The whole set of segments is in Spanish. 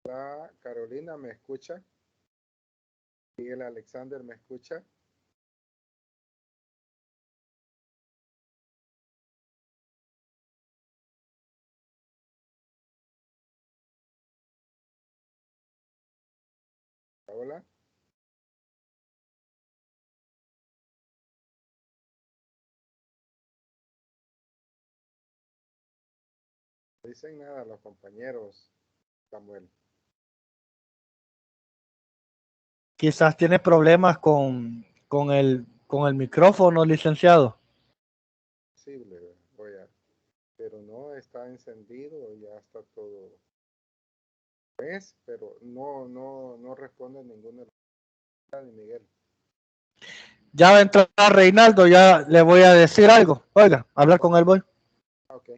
Hola, Carolina, ¿me escucha? Miguel Alexander, ¿me escucha? Hola. No dicen nada los compañeros, Samuel. Quizás tiene problemas con el micrófono, licenciado. Posible, voy a, pero no está encendido, ya está todo. Es, pero no responde ninguna de Miguel. Ya va a entrar Reinaldo, ya le voy a decir algo. Oiga, hablar con él voy. Ok.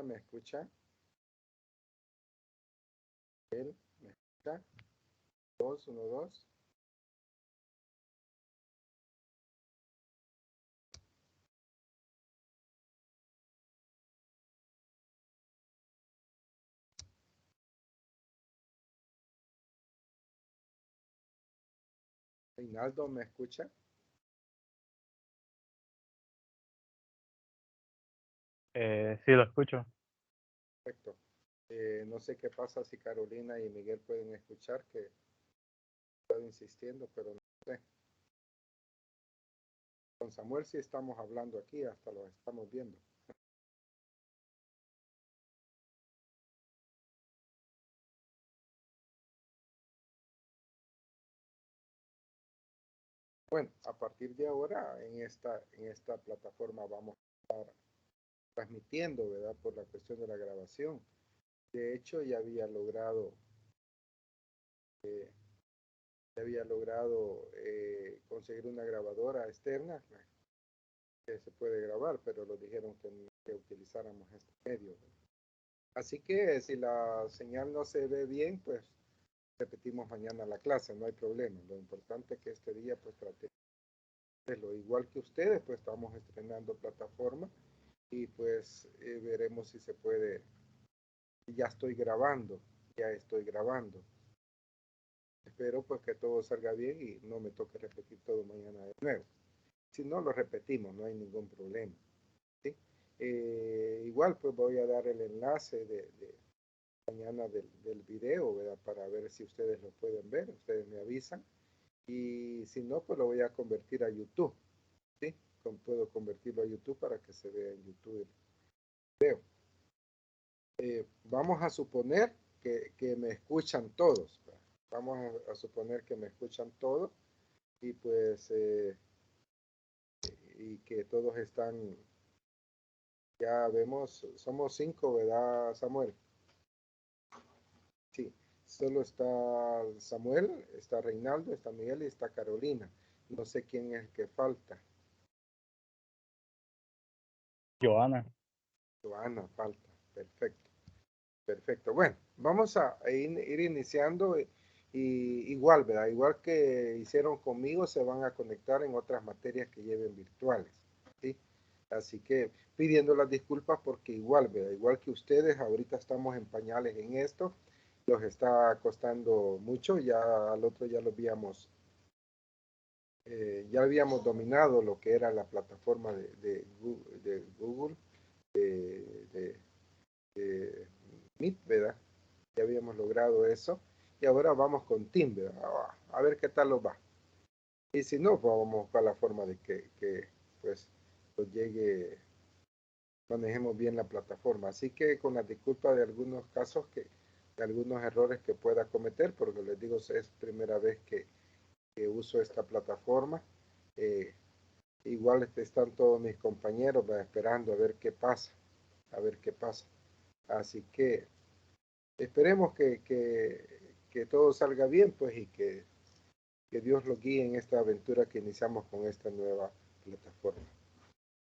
¿Me escucha? Él, ¿me escucha? 2, 1, 2. Reinaldo, ¿me escucha? Sí, lo escucho. Perfecto. No sé qué pasa si Carolina y Miguel pueden escuchar, que estoy insistiendo, pero no sé. Con Samuel sí estamos hablando aquí, hasta lo estamos viendo. Bueno, a partir de ahora en esta plataforma vamos a estar transmitiendo, ¿verdad? Por la cuestión de la grabación. De hecho, eh, ya había logrado conseguir una grabadora externa que se puede grabar, pero lo dijeron que utilizáramos este medio, ¿verdad? Así que si la señal no se ve bien, pues repetimos mañana la clase, no hay problema. Lo importante es que este día pues tratemos de lo igual que ustedes, pues estamos estrenando plataforma y pues veremos si se puede. Ya estoy grabando. Espero pues que todo salga bien y no me toque repetir todo mañana de nuevo. Si no, lo repetimos, no hay ningún problema. ¿Sí? Igual pues voy a dar el enlace de mañana del video, ¿verdad? Para ver si ustedes lo pueden ver, ustedes me avisan. Y si no, pues lo voy a convertir a YouTube. ¿Sí? Puedo convertirlo a YouTube para que se vea en YouTube el video. Vamos a suponer que me escuchan todos. Vamos a suponer que me escuchan todos y pues y que todos están, ya vemos, somos 5, ¿verdad, Samuel? Sí, solo está Samuel, está Reinaldo, está Miguel y está Carolina. No sé quién es el que falta. Joana. Joana falta. Perfecto. Perfecto. Bueno, vamos a ir iniciando y igual, ¿verdad? Igual que hicieron conmigo, se van a conectar en otras materias que lleven virtuales, ¿sí? Así que pidiendo las disculpas porque igual, ¿verdad? Igual que ustedes, ahorita estamos en pañales en esto, los está costando mucho, ya al otro ya lo habíamos ya habíamos dominado lo que era la plataforma de Google, de Meet, ¿verdad? Ya habíamos logrado eso y ahora vamos con Team, ¿verdad? A ver qué tal nos va. Y si no, pues vamos a buscar la forma de que pues nos llegue, manejemos bien la plataforma. Así que con la disculpa de algunos casos de algunos errores que pueda cometer, porque les digo, es primera vez que uso esta plataforma. Eh, igual están todos mis compañeros, ¿verdad? Esperando a ver qué pasa, a ver qué pasa. Así que esperemos que todo salga bien, pues, y que Dios lo guíe en esta aventura que iniciamos con esta nueva plataforma.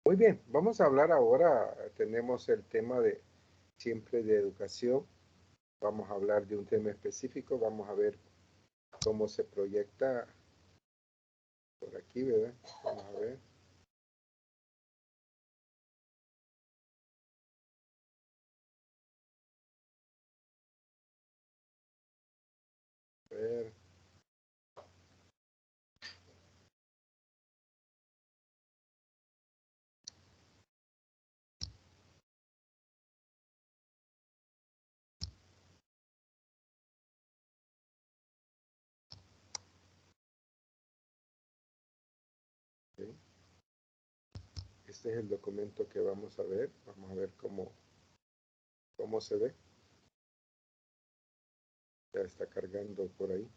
Muy bien, vamos a hablar ahora, tenemos el tema de siempre de educación, vamos a hablar de un tema específico, vamos a ver cómo se proyecta por aquí, ¿verdad? Vamos a ver. A ver. Okay. Este es el documento que vamos a ver cómo se ve. Ya está cargando por ahí.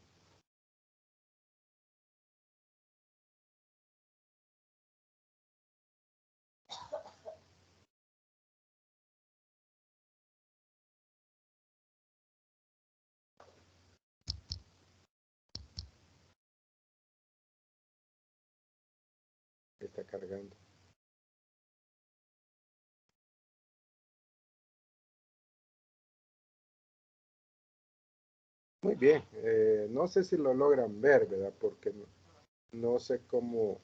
Está cargando. Muy bien, no sé si lo logran ver, ¿verdad? Porque no sé cómo,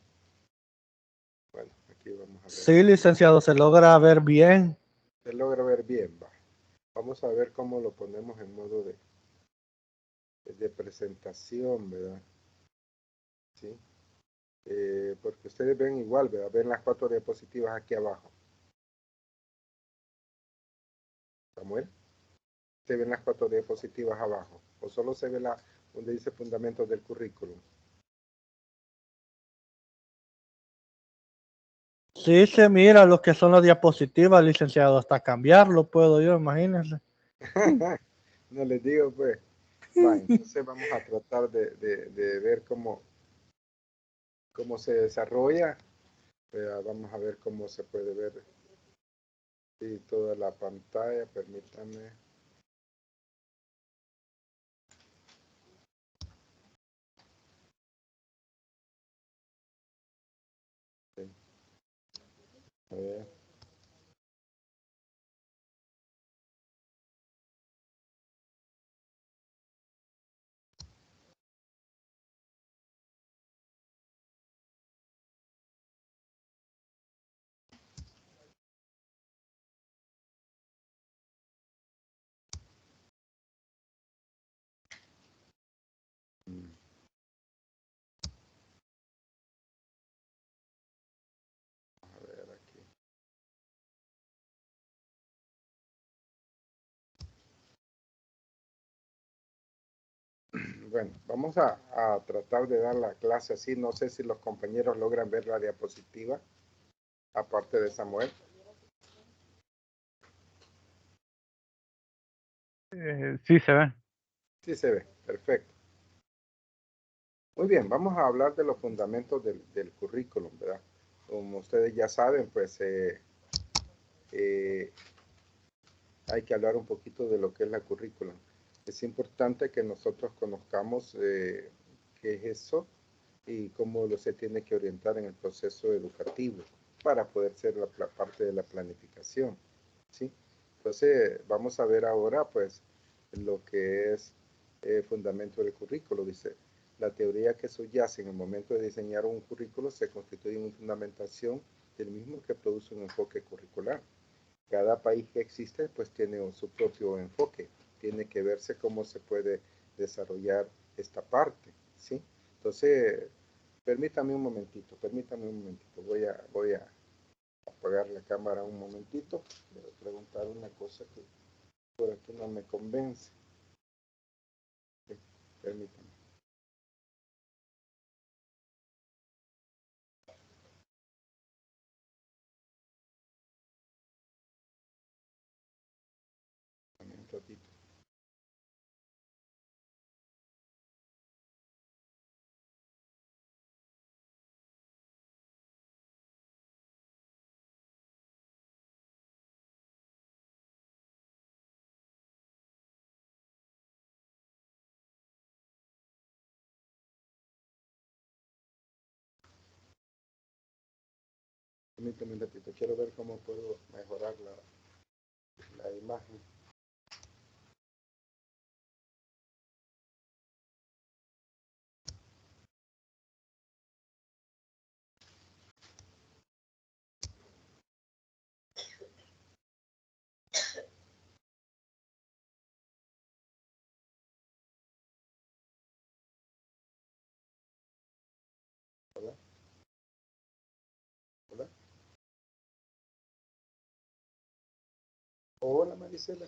bueno, aquí vamos a ver. Sí, licenciado, se logra ver bien. Se logra ver bien, va. Vamos a ver cómo lo ponemos en modo de presentación, ¿verdad? Sí. Porque ustedes ven igual, ¿verdad? Ven las 4 diapositivas aquí abajo. Samuel, se ven las 4 diapositivas abajo. O solo se ve la donde dice fundamentos del currículum. Sí, se mira lo que son las diapositivas, licenciado, hasta cambiarlo puedo yo, imagínense. No les digo, pues. Va, entonces vamos a tratar de ver cómo se desarrolla. Vamos a ver cómo se puede ver sí, toda la pantalla. Permítame. Sí. A ver. Mm, a ver aquí. Bueno, vamos a tratar de dar la clase así. No sé si los compañeros logran ver la diapositiva, aparte de Samuel. Sí se ve. Sí se ve, perfecto. Muy bien, vamos a hablar de los fundamentos del currículum, ¿verdad? Como ustedes ya saben, pues eh, hay que hablar un poquito de lo que es la currículum. Es importante que nosotros conozcamos qué es eso y cómo se tiene que orientar en el proceso educativo para poder ser la parte de la planificación, ¿sí? Entonces, vamos a ver ahora, pues, lo que es fundamento del currículo. Dice, la teoría que subyace en el momento de diseñar un currículo se constituye en una fundamentación del mismo que produce un enfoque curricular. Cada país que existe pues tiene su propio enfoque, tiene que verse cómo se puede desarrollar esta parte, ¿sí? Entonces, Permítame un momentito, voy a apagar la cámara un momentito. Voy a preguntar una cosa que por aquí no me convence. Sí, permítame. Un ratito. Permítame un ratito, quiero ver cómo puedo mejorar la imagen. Hola, hola. Hola Marisela.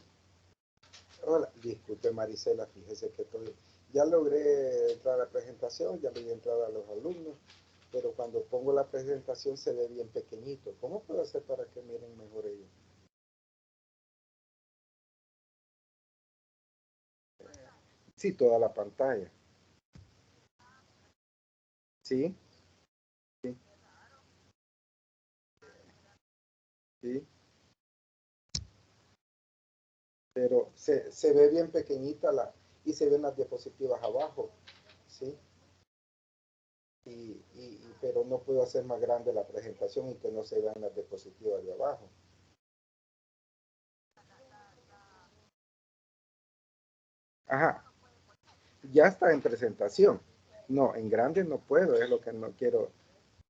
Hola, disculpe Marisela, fíjese que ya logré entrar a la presentación, ya le di entrada a los alumnos, pero cuando pongo la presentación se ve bien pequeñito. ¿Cómo puedo hacer para que miren mejor ellos? Sí, toda la pantalla. Sí, sí, sí, pero se ve bien pequeñita y se ven las diapositivas abajo, ¿sí? Pero no puedo hacer más grande la presentación y que no se vean las diapositivas de abajo. Ajá, ya está en presentación. No, en grande no puedo, es lo que no quiero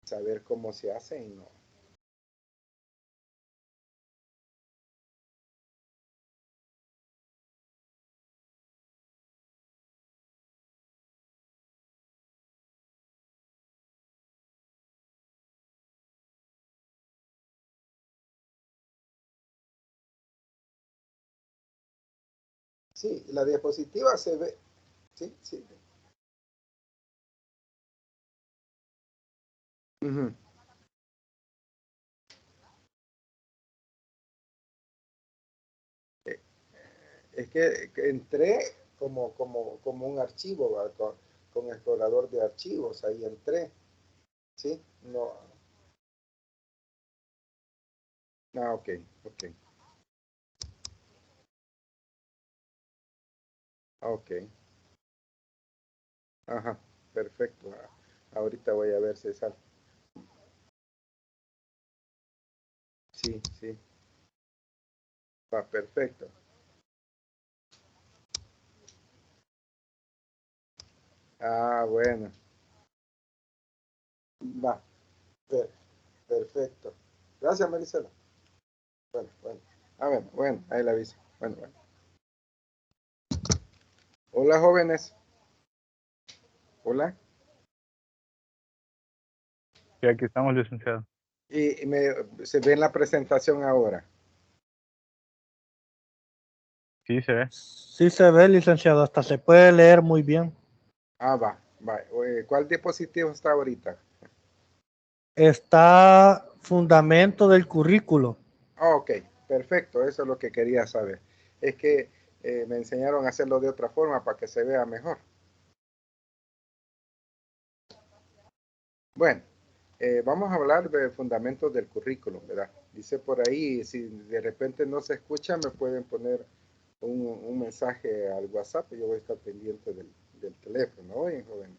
saber cómo se hace y no. Sí, la diapositiva se ve, sí, sí. Ujú. Eh, Es que entré como un archivo, ¿va? Con explorador de archivos, ahí entré, ¿sí? No, ok, ok, ok, ajá, perfecto. Ahorita voy a ver si sale. Sí, sí, va, perfecto. Ah, bueno, va, per- perfecto. Gracias, Marisela. Bueno, bueno. Ah, bueno, ahí la aviso. Bueno, bueno. Hola, jóvenes. Hola. Sí, aquí estamos, licenciado. Se ve en la presentación ahora. Sí, se ve. Sí se ve, licenciado, hasta se puede leer muy bien. Ah, va, va. Oye, ¿cuál dispositivo está ahorita? Está fundamento del currículo. Ah, ok, perfecto. Eso es lo que quería saber. Es que me enseñaron a hacerlo de otra forma para que se vea mejor. Bueno, vamos a hablar de fundamentos del currículum, ¿verdad? Dice por ahí, si de repente no se escucha, me pueden poner un mensaje al WhatsApp y yo voy a estar pendiente del teléfono. Oye, jóvenes.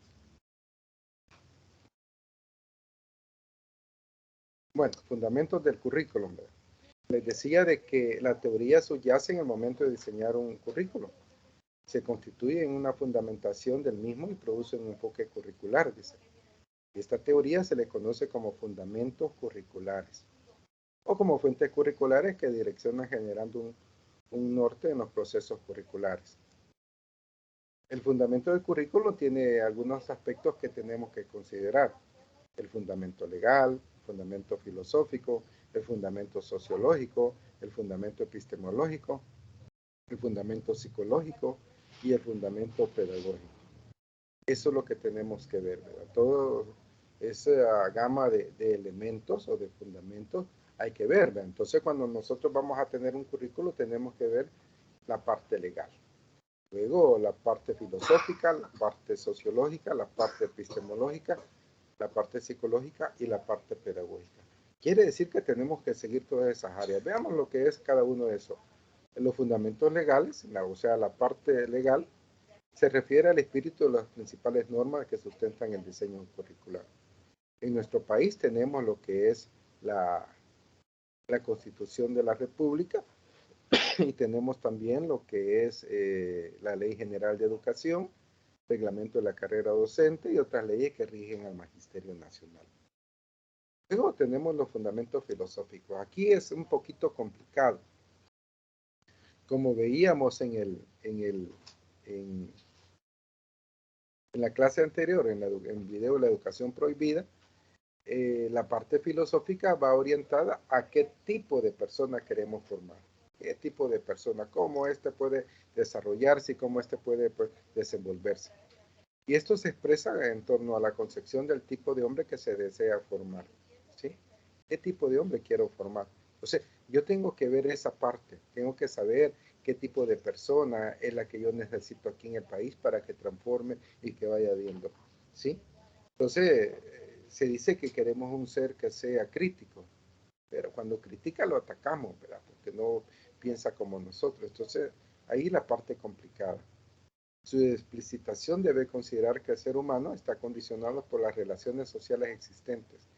Bueno, fundamentos del currículum, ¿verdad? Les decía de que la teoría subyace en el momento de diseñar un currículum. Se constituye en una fundamentación del mismo y produce un enfoque curricular, dice. Esta teoría se le conoce como fundamentos curriculares o como fuentes curriculares que direccionan generando un norte en los procesos curriculares. El fundamento del currículo tiene algunos aspectos que tenemos que considerar. El fundamento legal, el fundamento filosófico, el fundamento sociológico, el fundamento epistemológico, el fundamento psicológico y el fundamento pedagógico. Eso es lo que tenemos que ver, ¿verdad? Todo esa gama de elementos o de fundamentos hay que ver, ¿verdad? Entonces, cuando nosotros vamos a tener un currículo, tenemos que ver la parte legal. Luego, la parte filosófica, la parte sociológica, la parte epistemológica, la parte psicológica y la parte pedagógica. Quiere decir que tenemos que seguir todas esas áreas. Veamos lo que es cada uno de esos. Los fundamentos legales, o sea, la parte legal, se refiere al espíritu de las principales normas que sustentan el diseño curricular. En nuestro país tenemos lo que es la Constitución de la República y tenemos también lo que es la Ley General de Educación, reglamento de la carrera docente y otras leyes que rigen al Magisterio Nacional. Luego tenemos los fundamentos filosóficos. Aquí es un poquito complicado. Como veíamos en la clase anterior, en el video de la educación prohibida, la parte filosófica va orientada a qué tipo de persona queremos formar, qué tipo de persona, cómo éste puede desarrollarse y cómo éste puede pues, desenvolverse. Y esto se expresa en torno a la concepción del tipo de hombre que se desea formar, ¿sí? ¿Qué tipo de hombre quiero formar? Entonces, yo tengo que ver esa parte, tengo que saber qué tipo de persona es la que yo necesito aquí en el país para que transforme y que vaya viendo, ¿sí? Entonces, se dice que queremos un ser que sea crítico, pero cuando critica lo atacamos, ¿verdad? Porque no piensa como nosotros. Entonces, ahí la parte complicada. Su explicitación debe considerar que el ser humano está condicionado por las relaciones sociales existentes,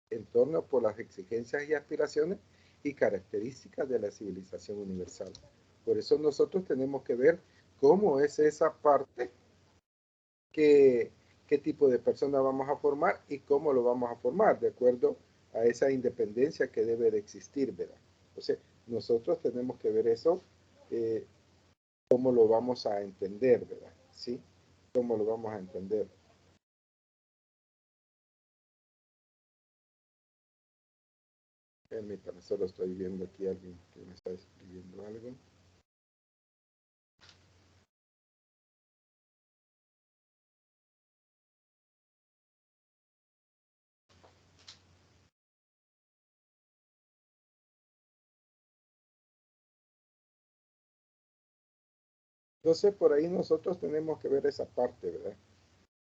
en torno por las exigencias y aspiraciones y características de la civilización universal. Por eso nosotros tenemos que ver cómo es esa parte qué tipo de persona vamos a formar y cómo lo vamos a formar, de acuerdo a esa independencia que debe de existir, ¿verdad? Entonces, nosotros tenemos que ver eso, cómo lo vamos a entender, ¿verdad? ¿Sí? ¿Cómo lo vamos a entender? Permítame, solo estoy viendo aquí a alguien que me está escribiendo algo. Entonces, por ahí nosotros tenemos que ver esa parte, ¿verdad?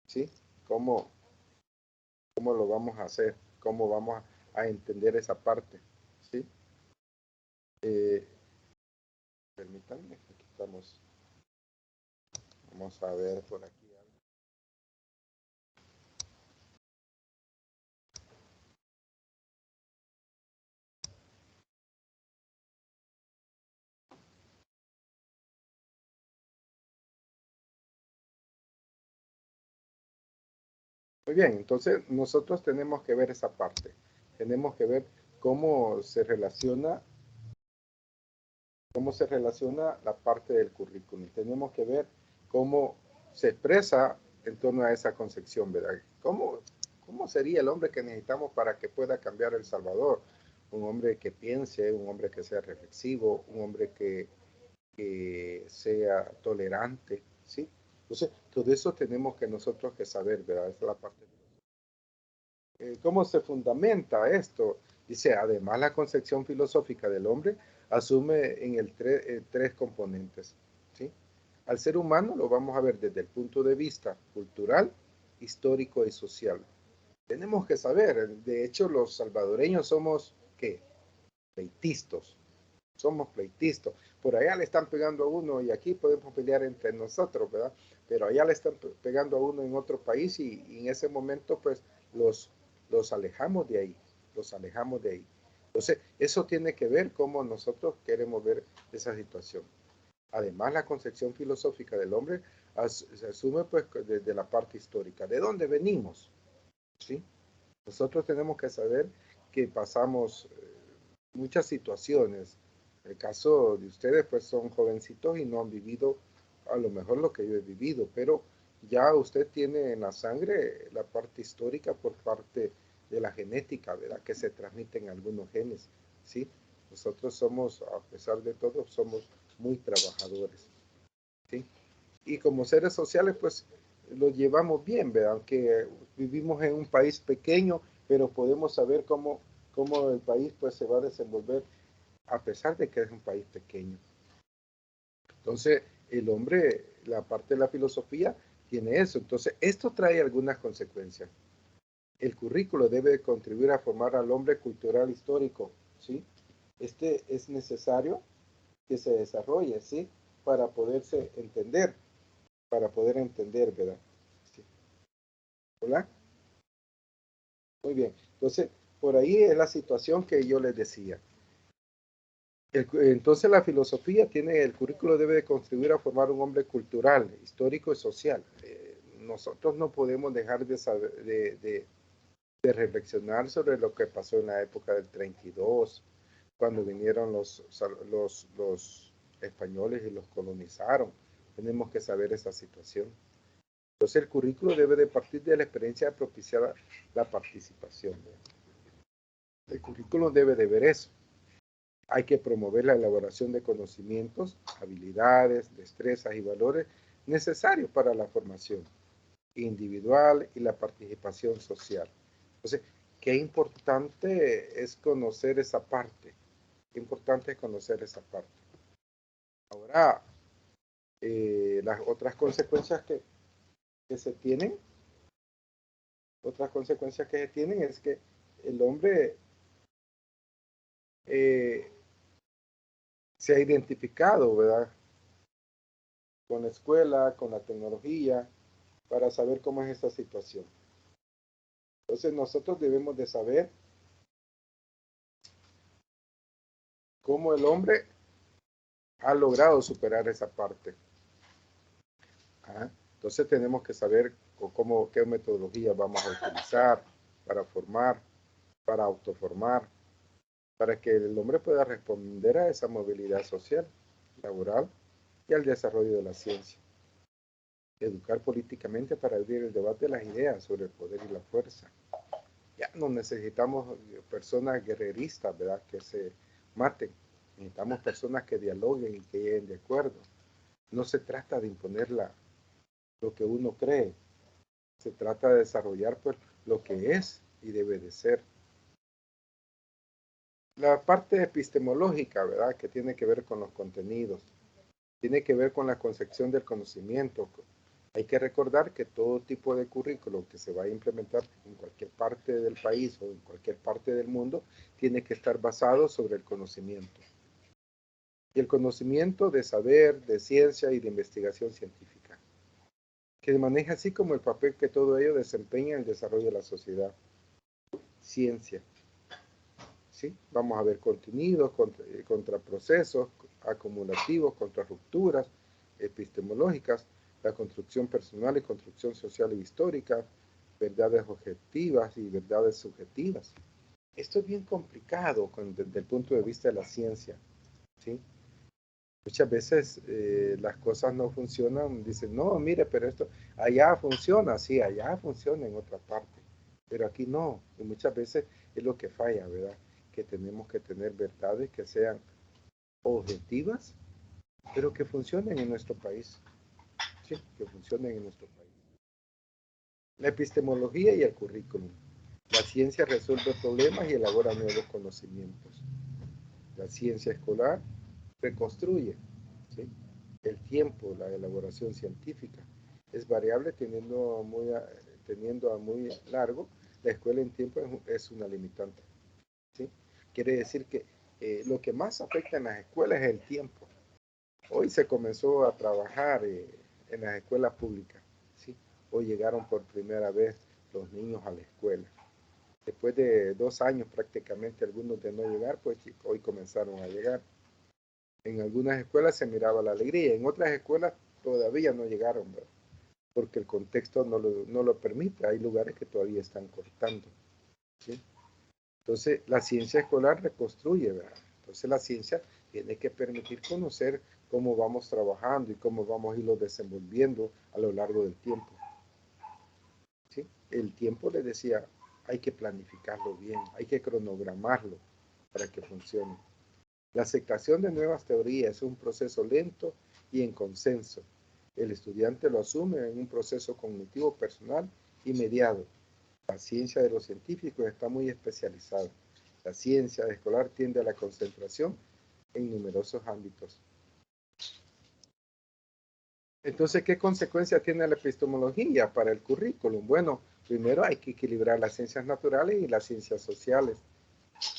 ¿Sí? ¿Cómo, cómo lo vamos a hacer? ¿Cómo vamos a entender esa parte? ¿Sí? Eh, Permítanme, aquí estamos. Vamos a ver por aquí algo. Muy bien, entonces nosotros tenemos que ver esa parte. Tenemos que ver cómo se relaciona la parte del currículum. Tenemos que ver cómo se expresa en torno a esa concepción, ¿verdad? ¿Cómo sería el hombre que necesitamos para que pueda cambiar El Salvador? Un hombre que piense, un hombre que sea reflexivo, un hombre que sea tolerante, ¿sí? Entonces, todo eso tenemos que nosotros que saber, ¿verdad? Esa es la parte. ¿Cómo se fundamenta esto? Dice, además la concepción filosófica del hombre asume en tres componentes, ¿sí? Al ser humano lo vamos a ver desde el punto de vista cultural, histórico y social. Tenemos que saber, de hecho los salvadoreños somos, ¿qué? Pleitistas, somos pleitistas. Por allá le están pegando a uno y aquí podemos pelear entre nosotros, ¿verdad? Pero allá le están pegando a uno en otro país y en ese momento pues los alejamos de ahí, los alejamos de ahí. Entonces, eso tiene que ver cómo nosotros queremos ver esa situación. Además, la concepción filosófica del hombre se asume pues desde la parte histórica. ¿De dónde venimos? ¿Sí? Nosotros tenemos que saber que pasamos muchas situaciones. El caso de ustedes, pues son jovencitos y no han vivido a lo mejor lo que yo he vivido, pero ya usted tiene en la sangre la parte histórica por parte de la genética, ¿verdad? Que se transmiten algunos genes, ¿sí? Nosotros somos, a pesar de todo, somos muy trabajadores, ¿sí? Y como seres sociales, pues lo llevamos bien, ¿verdad? Aunque vivimos en un país pequeño, pero podemos saber cómo el país pues se va a desenvolver a pesar de que es un país pequeño. Entonces, el hombre, la parte de la filosofía, tiene eso. Entonces, esto trae algunas consecuencias. El currículo debe contribuir a formar al hombre cultural histórico, ¿sí? Este es necesario que se desarrolle, ¿sí? Para poderse entender, ¿verdad? Sí. ¿Hola? Muy bien. Entonces, por ahí es la situación que yo les decía. Entonces la filosofía tiene, el currículo debe de contribuir a formar un hombre cultural, histórico y social. Nosotros no podemos dejar de, saber, de reflexionar sobre lo que pasó en la época del 32, cuando vinieron los españoles y los colonizaron. Tenemos que saber esa situación. Entonces el currículo debe de partir de la experiencia de propiciar la participación. El currículo debe de ver eso. Hay que promover la elaboración de conocimientos, habilidades, destrezas y valores necesarios para la formación individual y la participación social. Entonces, qué importante es conocer esa parte. Qué importante es conocer esa parte. Ahora, las otras consecuencias que se tienen, es que el hombre se ha identificado, ¿verdad? Con la escuela, con la tecnología, para saber cómo es esta situación. Entonces nosotros debemos de saber cómo el hombre ha logrado superar esa parte. ¿Ah? Entonces tenemos que saber qué metodología vamos a utilizar para formar, para autoformar, para que el hombre pueda responder a esa movilidad social, laboral y al desarrollo de la ciencia. Educar políticamente para abrir el debate de las ideas sobre el poder y la fuerza. Ya no necesitamos personas guerreristas, ¿verdad? Que se maten. Necesitamos personas que dialoguen y que lleguen de acuerdo. No se trata de imponer lo que uno cree. Se trata de desarrollar pues, lo que es y debe de ser. La parte epistemológica, ¿verdad? Que tiene que ver con los contenidos. Tiene que ver con la concepción del conocimiento. Hay que recordar que todo tipo de currículo que se va a implementar en cualquier parte del país o en cualquier parte del mundo tiene que estar basado sobre el conocimiento. Y el conocimiento de saber, de ciencia y de investigación científica, que maneja así como el papel que todo ello desempeña en el desarrollo de la sociedad. Ciencia. ¿Sí? Vamos a ver contenidos, contra procesos acumulativos, contra rupturas epistemológicas, la construcción personal y construcción social e histórica, verdades objetivas y verdades subjetivas. Esto es bien complicado desde el punto de vista de la ciencia, ¿sí? Muchas veces las cosas no funcionan, dicen, no, mire, pero esto allá funciona, sí, allá funciona en otra parte, pero aquí no, y muchas veces es lo que falla, ¿verdad? Que tenemos que tener verdades que sean objetivas, pero que funcionen en nuestro país, sí, que funcionen en nuestro país. La epistemología y el currículum. La ciencia resuelve problemas y elabora nuevos conocimientos. La ciencia escolar reconstruye, ¿sí? El tiempo, la elaboración científica es variable teniendo a muy largo. La escuela en tiempo es una limitante, ¿sí? Quiere decir que lo que más afecta en las escuelas es el tiempo. Hoy se comenzó a trabajar en las escuelas públicas, ¿sí? Hoy llegaron por primera vez los niños a la escuela. Después de 2 años prácticamente algunos de no llegar, pues hoy comenzaron a llegar. En algunas escuelas se miraba la alegría, en otras escuelas todavía no llegaron, ¿verdad? Porque el contexto no lo permite. Hay lugares que todavía están cortando, ¿sí? Entonces, la ciencia escolar reconstruye, ¿verdad? Entonces, la ciencia tiene que permitir conocer cómo vamos trabajando y cómo vamos a irlo desenvolviendo a lo largo del tiempo. ¿Sí? El tiempo, le decía, hay que planificarlo bien, hay que cronogramarlo para que funcione. La aceptación de nuevas teorías es un proceso lento y en consenso. El estudiante lo asume en un proceso cognitivo personal y mediado. La ciencia de los científicos está muy especializada. La ciencia escolar tiende a la concentración en numerosos ámbitos. Entonces, ¿qué consecuencia tiene la epistemología para el currículum? Bueno, primero hay que equilibrar las ciencias naturales y las ciencias sociales.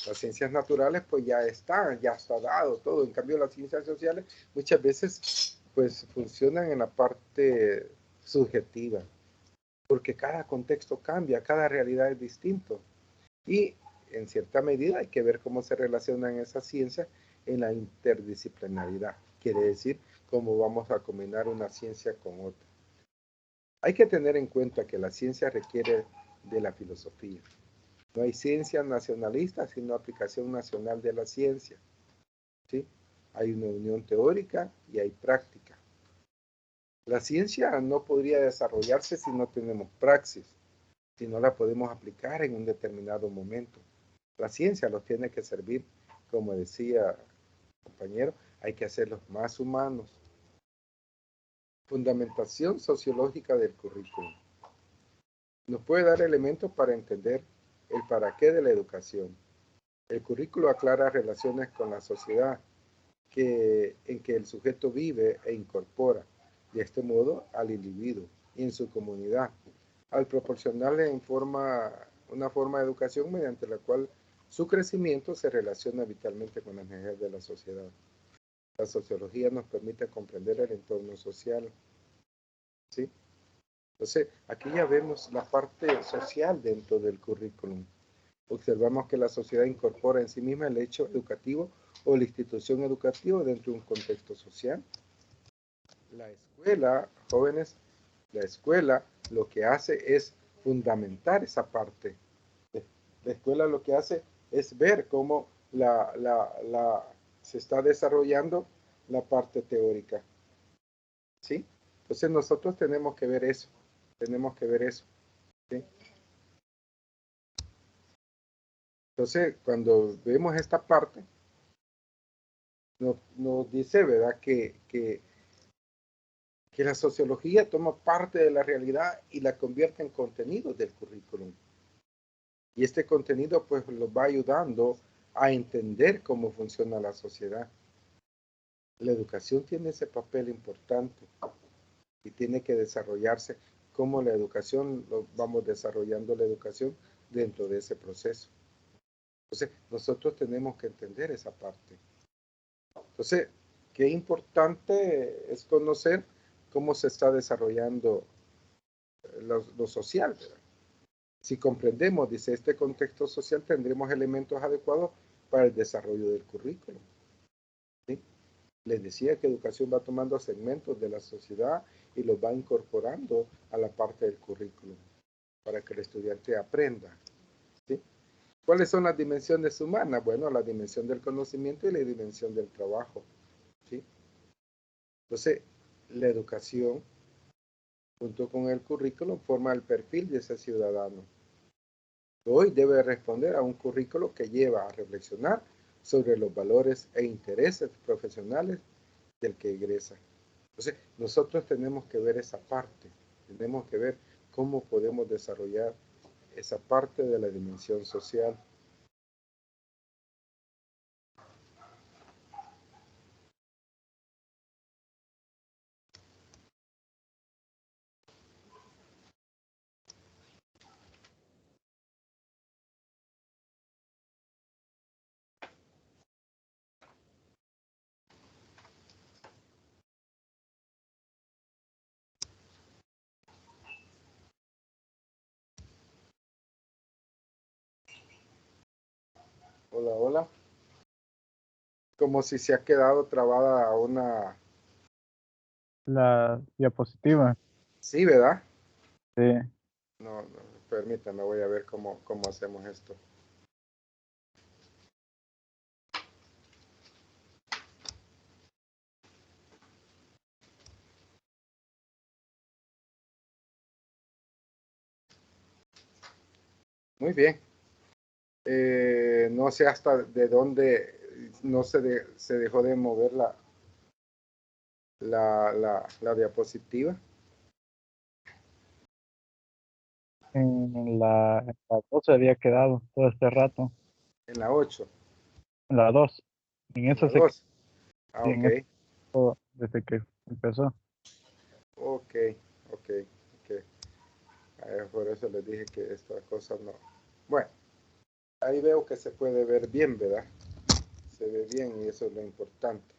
Las ciencias naturales pues ya está dado todo. En cambio, las ciencias sociales muchas veces pues funcionan en la parte subjetiva, porque cada contexto cambia, cada realidad es distinto. Y en cierta medida hay que ver cómo se relacionan esas ciencias en la interdisciplinaridad. Quiere decir, cómo vamos a combinar una ciencia con otra. Hay que tener en cuenta que la ciencia requiere de la filosofía. No hay ciencia nacionalista, sino aplicación nacional de la ciencia. ¿Sí? Hay una unión teórica y hay práctica. La ciencia no podría desarrollarse si no tenemos praxis, si no la podemos aplicar en un determinado momento. La ciencia los tiene que servir, como decía el compañero, hay que hacerlos más humanos. Fundamentación sociológica del currículum. Nos puede dar elementos para entender el para qué de la educación. El currículo aclara relaciones con la sociedad en que el sujeto vive e incorpora, de este modo, al individuo y en su comunidad, al proporcionarle una forma de educación mediante la cual su crecimiento se relaciona vitalmente con las necesidades de la sociedad. La sociología nos permite comprender el entorno social. ¿Sí? Entonces, aquí ya vemos la parte social dentro del currículum. Observamos que la sociedad incorpora en sí misma el hecho educativo o la institución educativa dentro de un contexto social. La escuela, jóvenes, la escuela lo que hace es fundamentar esa parte. La escuela lo que hace es ver cómo se está desarrollando la parte teórica. ¿Sí? Entonces nosotros tenemos que ver eso. Tenemos que ver eso. ¿Sí? Entonces, cuando vemos esta parte, nos dice, ¿verdad?, que la sociología toma parte de la realidad y la convierte en contenido del currículum. Y este contenido, pues, los va ayudando a entender cómo funciona la sociedad. La educación tiene ese papel importante y tiene que desarrollarse como la educación, vamos desarrollando la educación dentro de ese proceso. Entonces, nosotros tenemos que entender esa parte. Entonces, qué importante es conocer cómo se está desarrollando lo social, ¿verdad? Si comprendemos, dice, este contexto social, tendremos elementos adecuados para el desarrollo del currículum. ¿Sí? Les decía que educación va tomando segmentos de la sociedad y los va incorporando a la parte del currículum para que el estudiante aprenda. ¿Sí? ¿Cuáles son las dimensiones humanas? Bueno, la dimensión del conocimiento y la dimensión del trabajo. ¿Sí? Entonces, la educación, junto con el currículum, forma el perfil de ese ciudadano. Hoy debe responder a un currículo que lleva a reflexionar sobre los valores e intereses profesionales del que egresa. Entonces, nosotros tenemos que ver esa parte, tenemos que ver cómo podemos desarrollar esa parte de la dimensión social. Hola, hola. Como si se ha quedado trabada una... La diapositiva. Sí, ¿verdad? Sí. No, no, permítame, voy a ver cómo hacemos esto. Muy bien. No sé hasta de dónde no se dejó de mover la diapositiva. En la 2 había quedado todo este rato. En la 8, En la 2. En en la eso se 2. Ah, quedó ok, desde que empezó. ok, ok, ok. Por eso les dije que esta cosa no. Bueno, ahí veo que se puede ver bien, ¿verdad? Se ve bien y eso es lo importante.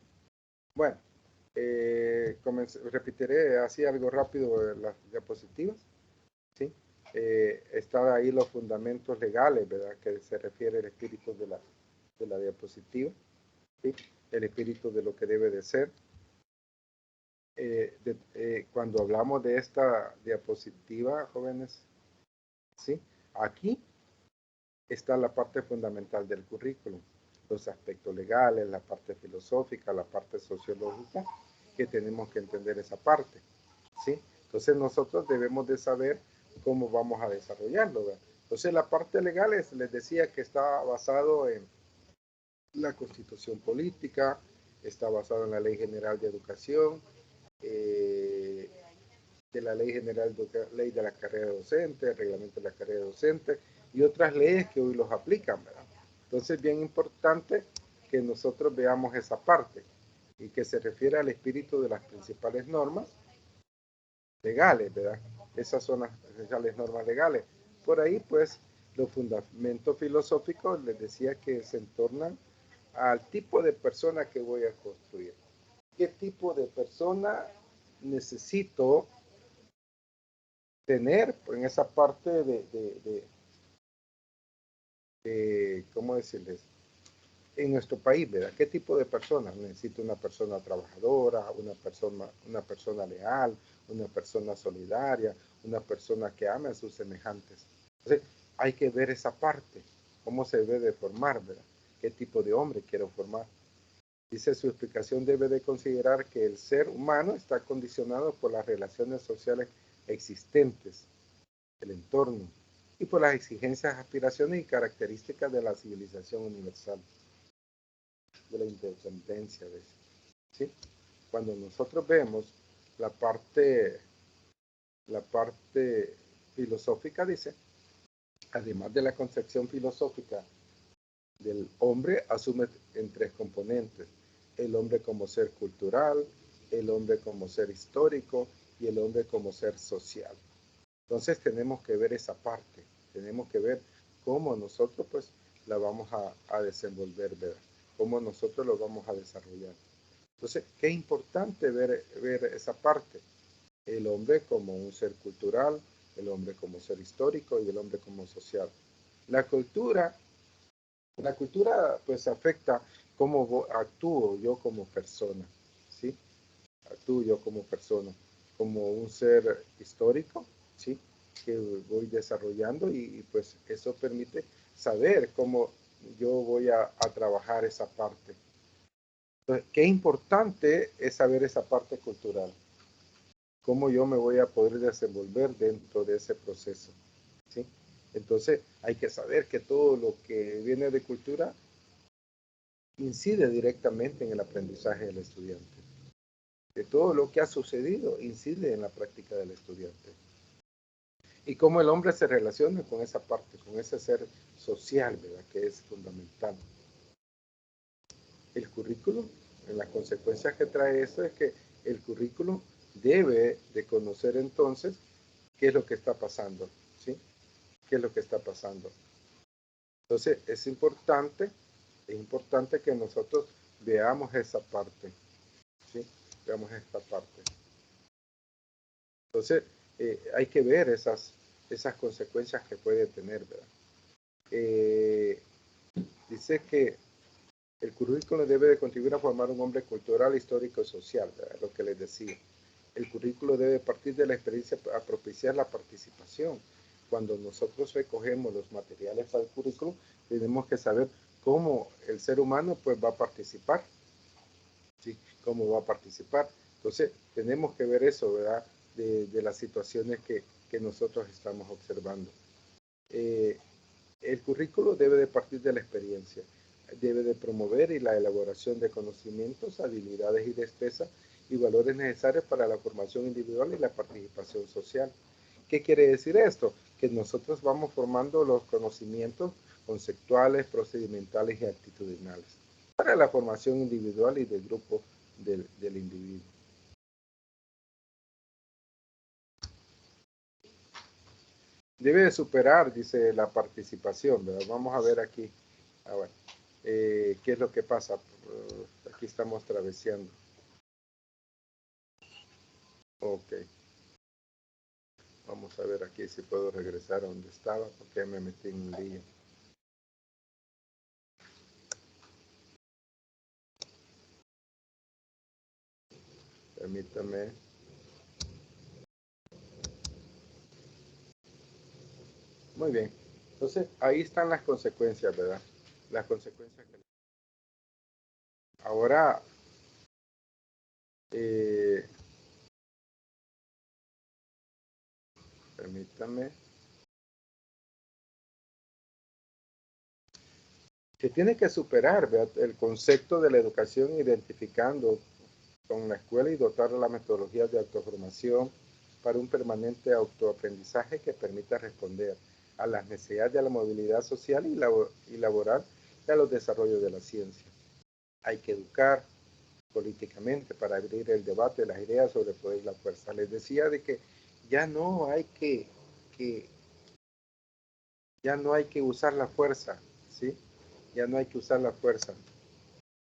Bueno, repetiré así algo rápido las diapositivas, ¿sí? Están ahí los fundamentos legales, ¿verdad? Que se refiere al espíritu de la diapositiva, ¿sí? El espíritu de lo que debe de ser. Cuando hablamos de esta diapositiva, jóvenes, ¿sí? Aquí está la parte fundamental del currículum, los aspectos legales, la parte filosófica, la parte sociológica, que tenemos que entender esa parte, ¿sí? Entonces nosotros debemos de saber cómo vamos a desarrollarlo, ¿verdad? Entonces la parte legal les decía que está basado en la Constitución Política, está basado en la Ley General de Educación, de la Ley General de Ley de la Carrera Docente, el Reglamento de la Carrera Docente y otras leyes que hoy los aplican, ¿verdad? Entonces es bien importante que nosotros veamos esa parte y que se refiere al espíritu de las principales normas legales, ¿verdad? Esas son las principales normas legales. Por ahí, pues, los fundamentos filosóficos, les decía que se entornan al tipo de persona que voy a construir. ¿Qué tipo de persona necesito tener en esa parte ¿cómo decirles? En nuestro país, ¿verdad? ¿Qué tipo de personas? Necesito una persona trabajadora, una persona leal, una persona solidaria, una persona que ame a sus semejantes. Entonces, hay que ver esa parte, cómo se debe de formar, ¿verdad? ¿Qué tipo de hombre quiero formar? Dice, su explicación debe de considerar que el ser humano está condicionado por las relaciones sociales existentes, el entorno, y por las exigencias, aspiraciones y características de la civilización universal, de la independencia, ¿sí? Cuando nosotros vemos la parte filosófica, dice, además de la concepción filosófica del hombre, asume en tres componentes: el hombre como ser cultural, el hombre como ser histórico y el hombre como ser social. Entonces tenemos que ver esa parte, tenemos que ver cómo nosotros pues la vamos a desenvolver, ¿verdad? Cómo nosotros lo vamos a desarrollar. Entonces, qué importante ver esa parte. El hombre como un ser cultural, el hombre como ser histórico y el hombre como social. La cultura pues afecta cómo actúo yo como persona, ¿sí? Actúo yo como persona, como un ser histórico, ¿sí? Que voy desarrollando y pues eso permite saber cómo yo voy a trabajar esa parte. Entonces, qué importante es saber esa parte cultural, cómo yo me voy a poder desenvolver dentro de ese proceso, ¿sí? Entonces, hay que saber que todo lo que viene de cultura incide directamente en el aprendizaje del estudiante. Que todo lo que ha sucedido incide en la práctica del estudiante. Y cómo el hombre se relaciona con esa parte, con ese ser social, ¿verdad? Que es fundamental. El currículum, en las consecuencias que trae eso es que el currículum debe de conocer entonces qué es lo que está pasando, ¿sí? ¿Qué es lo que está pasando? Entonces es importante que nosotros veamos esa parte, ¿sí? Veamos esta parte. Entonces hay que ver esas consecuencias que puede tener, ¿verdad? Dice que el currículo debe de contribuir a formar un hombre cultural, histórico y social, ¿verdad? Lo que les decía. El currículo debe partir de la experiencia a propiciar la participación. Cuando nosotros recogemos los materiales para el currículo, tenemos que saber cómo el ser humano pues va a participar, ¿sí? Cómo va a participar. Entonces, tenemos que ver eso, ¿verdad? De las situaciones que nosotros estamos observando. El currículo debe de partir de la experiencia, debe de promover y la elaboración de conocimientos, habilidades y destrezas y valores necesarios para la formación individual y la participación social. ¿Qué quiere decir esto? Que nosotros vamos formando los conocimientos conceptuales, procedimentales y actitudinales para la formación individual y del grupo del individuo. Debe de superar, dice, la participación, ¿verdad? Vamos a ver aquí. Bueno, ¿qué es lo que pasa? Aquí estamos traveseando. Ok. Vamos a ver aquí si puedo regresar a donde estaba, porque me metí en un lío. Permítame. Muy bien. Entonces, ahí están las consecuencias, ¿verdad? Las consecuencias que... Ahora, permítame. Se tiene que superar, ¿verdad?, el concepto de la educación identificando con la escuela y dotar la metodología de autoformación para un permanente autoaprendizaje que permita responder a las necesidades de la movilidad social y laboral y a los desarrollos de la ciencia. Hay que educar políticamente para abrir el debate de las ideas sobre el poder y la fuerza. Les decía de que ya no hay que usar la fuerza, ¿sí? Ya no hay que usar la fuerza,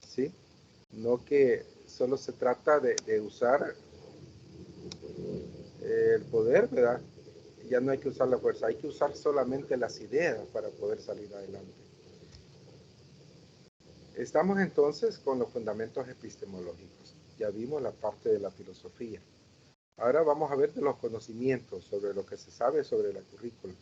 ¿sí? No que solo se trata de usar el poder, ¿verdad? Ya no hay que usar la fuerza, hay que usar solamente las ideas para poder salir adelante. Estamos entonces con los fundamentos epistemológicos. Ya vimos la parte de la filosofía. Ahora vamos a ver de los conocimientos sobre lo que se sabe sobre la currícula.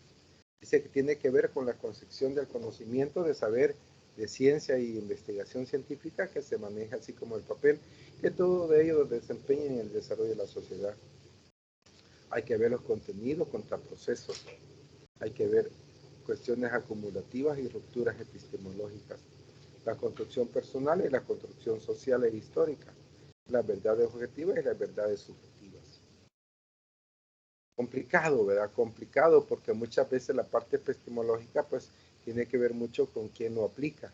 Dice que tiene que ver con la concepción del conocimiento de saber de ciencia y investigación científica que se maneja, así como el papel que todo de ello desempeña en el desarrollo de la sociedad. Hay que ver los contenidos contra procesos. Hay que ver cuestiones acumulativas y rupturas epistemológicas. La construcción personal y la construcción social e histórica. Las verdades objetivas y las verdades subjetivas. Complicado, ¿verdad? Complicado porque muchas veces la parte epistemológica pues tiene que ver mucho con quién lo aplica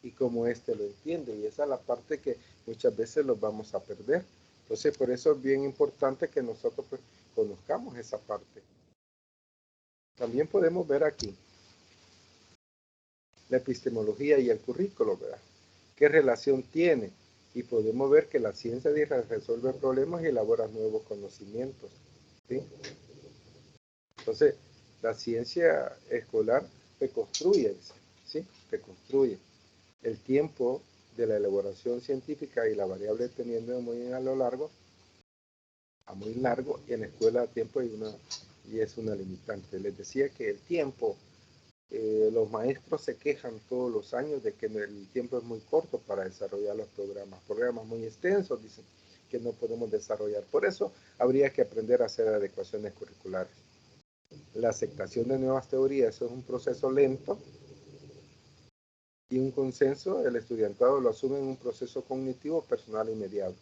y cómo éste lo entiende, y esa es la parte que muchas veces los vamos a perder. Entonces por eso es bien importante que nosotros pues conozcamos esa parte. También podemos ver aquí la epistemología y el currículo, ¿verdad? ¿Qué relación tiene? Y podemos ver que la ciencia resuelve problemas y elabora nuevos conocimientos, ¿sí? Entonces, la ciencia escolar reconstruye, ¿sí? Reconstruye el tiempo de la elaboración científica y la variable teniendo muy a lo largo, a muy largo, y en la escuela a tiempo y es una limitante. Les decía que el tiempo, los maestros se quejan todos los años de que el tiempo es muy corto para desarrollar los programas muy extensos, dicen que no podemos desarrollar. Por eso habría que aprender a hacer adecuaciones curriculares. La aceptación de nuevas teorías es un proceso lento y un consenso, el estudiantado lo asume en un proceso cognitivo personal inmediato.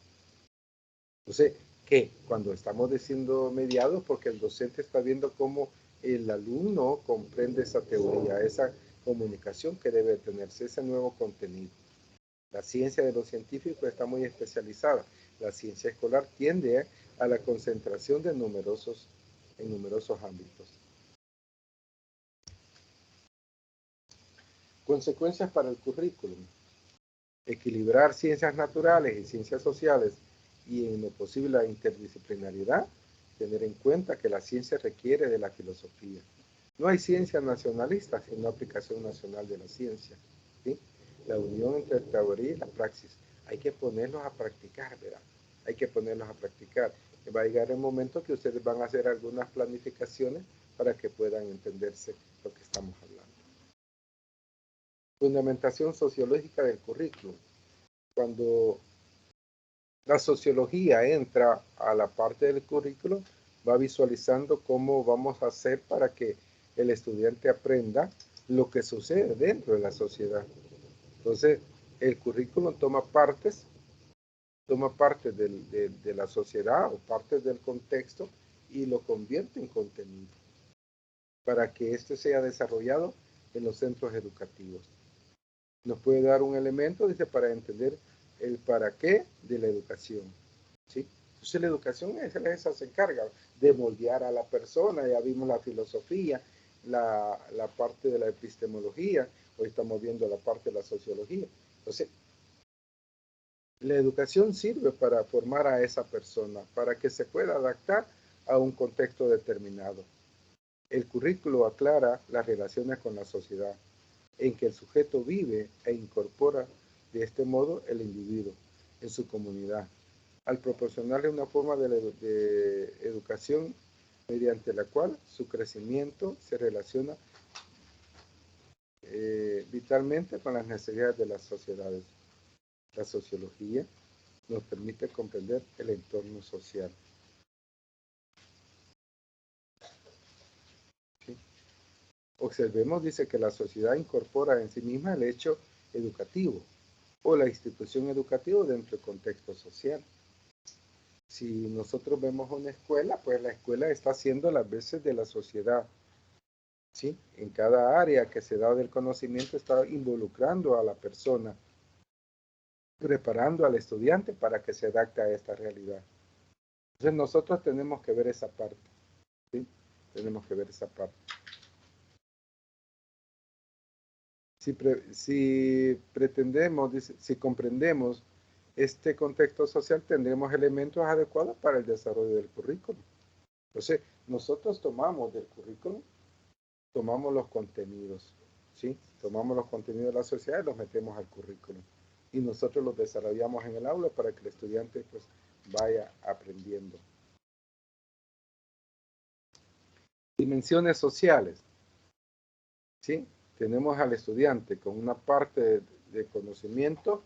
Entonces, ¿qué? Cuando estamos diciendo mediado, porque el docente está viendo cómo el alumno comprende esa teoría, esa comunicación que debe tenerse, ese nuevo contenido. La ciencia de los científicos está muy especializada. La ciencia escolar tiende a la concentración de en numerosos ámbitos. Consecuencias para el currículum. Equilibrar ciencias naturales y ciencias sociales y en lo posible la interdisciplinariedad, tener en cuenta que la ciencia requiere de la filosofía. No hay ciencia nacionalista sino aplicación nacional de la ciencia, ¿sí? La unión entre la teoría y la praxis. Hay que ponerlos a practicar, ¿verdad? Hay que ponerlos a practicar. Va a llegar el momento que ustedes van a hacer algunas planificaciones para que puedan entenderse lo que estamos hablando. Fundamentación sociológica del currículum. Cuando la sociología entra a la parte del currículo, va visualizando cómo vamos a hacer para que el estudiante aprenda lo que sucede dentro de la sociedad. Entonces, el currículum toma partes de la sociedad o partes del contexto y lo convierte en contenido para que este sea desarrollado en los centros educativos. Nos puede dar un elemento, dice, para entender el para qué de la educación. ¿Sí? Entonces la educación esa se encarga de moldear a la persona. Ya vimos la filosofía, la parte de la epistemología, hoy estamos viendo la parte de la sociología. Entonces, la educación sirve para formar a esa persona, para que se pueda adaptar a un contexto determinado. El currículo aclara las relaciones con la sociedad, en que el sujeto vive e incorpora de este modo el individuo en su comunidad, al proporcionarle una forma de educación mediante la cual su crecimiento se relaciona vitalmente con las necesidades de las sociedades. La sociología nos permite comprender el entorno social. ¿Sí? Observemos, dice, que la sociedad incorpora en sí misma el hecho educativo o la institución educativa dentro del contexto social. Si nosotros vemos una escuela, pues la escuela está haciendo las veces de la sociedad. ¿Sí? En cada área que se da del conocimiento está involucrando a la persona, preparando al estudiante para que se adapte a esta realidad. Entonces nosotros tenemos que ver esa parte. ¿Sí? Tenemos que ver esa parte. Si pretendemos, si comprendemos este contexto social, tendremos elementos adecuados para el desarrollo del currículum. Entonces, nosotros tomamos del currículum, tomamos los contenidos, ¿sí? Tomamos los contenidos de la sociedad y los metemos al currículum. Y nosotros los desarrollamos en el aula para que el estudiante pues, vaya aprendiendo. Dimensiones sociales, ¿sí? Tenemos al estudiante con una parte de conocimiento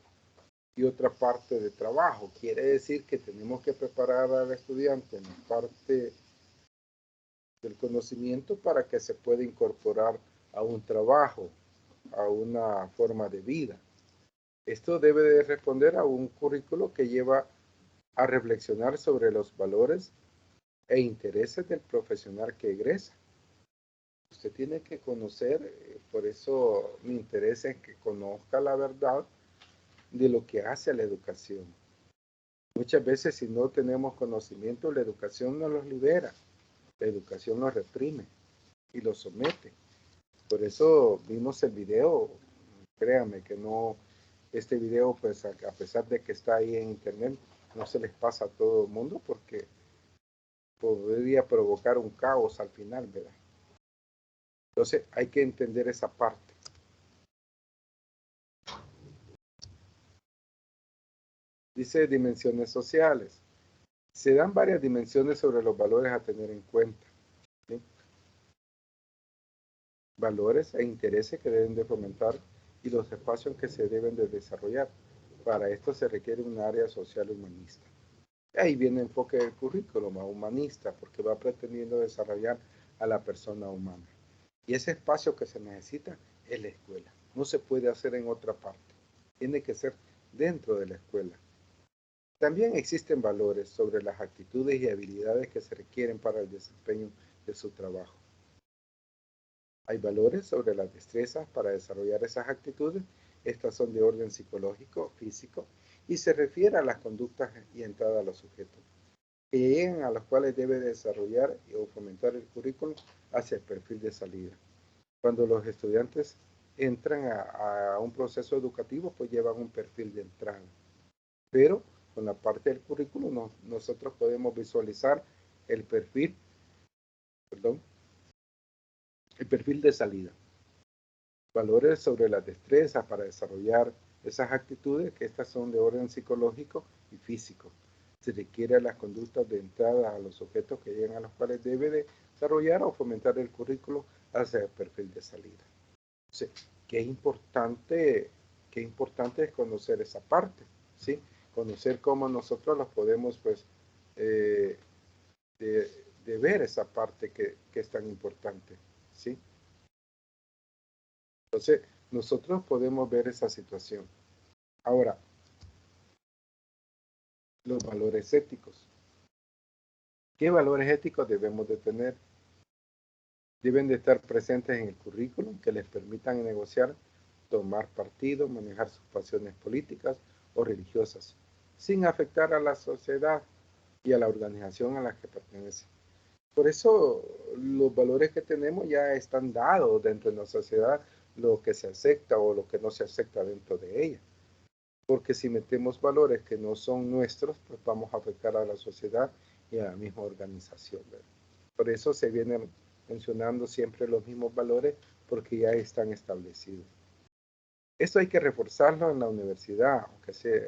y otra parte de trabajo. Quiere decir que tenemos que preparar al estudiante en la parte del conocimiento para que se pueda incorporar a un trabajo, a una forma de vida. Esto debe de responder a un currículo que lleva a reflexionar sobre los valores e intereses del profesional que egresa. Usted tiene que conocer, por eso mi interés es que conozca la verdad de lo que hace la educación. Muchas veces si no tenemos conocimiento, la educación no los libera, la educación los reprime y los somete. Por eso vimos el video, créanme que no, este video pues a pesar de que está ahí en internet, no se les pasa a todo el mundo porque podría provocar un caos al final, ¿verdad? Entonces hay que entender esa parte. Dice dimensiones sociales. Se dan varias dimensiones sobre los valores a tener en cuenta. ¿Sí? Valores e intereses que deben de fomentar y los espacios que se deben de desarrollar. Para esto se requiere un área social humanista. Ahí viene el enfoque del currículum, humanista, porque va pretendiendo desarrollar a la persona humana. Y ese espacio que se necesita es la escuela. No se puede hacer en otra parte. Tiene que ser dentro de la escuela. También existen valores sobre las actitudes y habilidades que se requieren para el desempeño de su trabajo. Hay valores sobre las destrezas para desarrollar esas actitudes. Estas son de orden psicológico, físico, y se refiere a las conductas y entrada a los sujetos, que llegan a los cuales debe desarrollar o fomentar el currículum hacia el perfil de salida. Cuando los estudiantes entran a un proceso educativo, pues llevan un perfil de entrada. Pero con la parte del currículum nosotros podemos visualizar el perfil, el perfil de salida. Valores sobre las destrezas para desarrollar esas actitudes, que estas son de orden psicológico y físico. Se requiere las conductas de entrada a los objetos que llegan a los cuales debe de desarrollar o fomentar el currículo hacia el perfil de salida. Sí, qué importante es conocer esa parte, ¿sí? Conocer cómo nosotros los podemos, pues, de ver esa parte que es tan importante, ¿sí? Entonces, nosotros podemos ver esa situación. Ahora, los valores éticos. ¿Qué valores éticos debemos de tener? Deben de estar presentes en el currículum que les permitan negociar, tomar partido, manejar sus pasiones políticas o religiosas, sin afectar a la sociedad y a la organización a la que pertenece. Por eso los valores que tenemos ya están dados dentro de la sociedad, lo que se acepta o lo que no se acepta dentro de ella. Porque si metemos valores que no son nuestros, pues vamos a afectar a la sociedad y a la misma organización, ¿verdad? Por eso se vienen mencionando siempre los mismos valores porque ya están establecidos. Esto hay que reforzarlo en la universidad,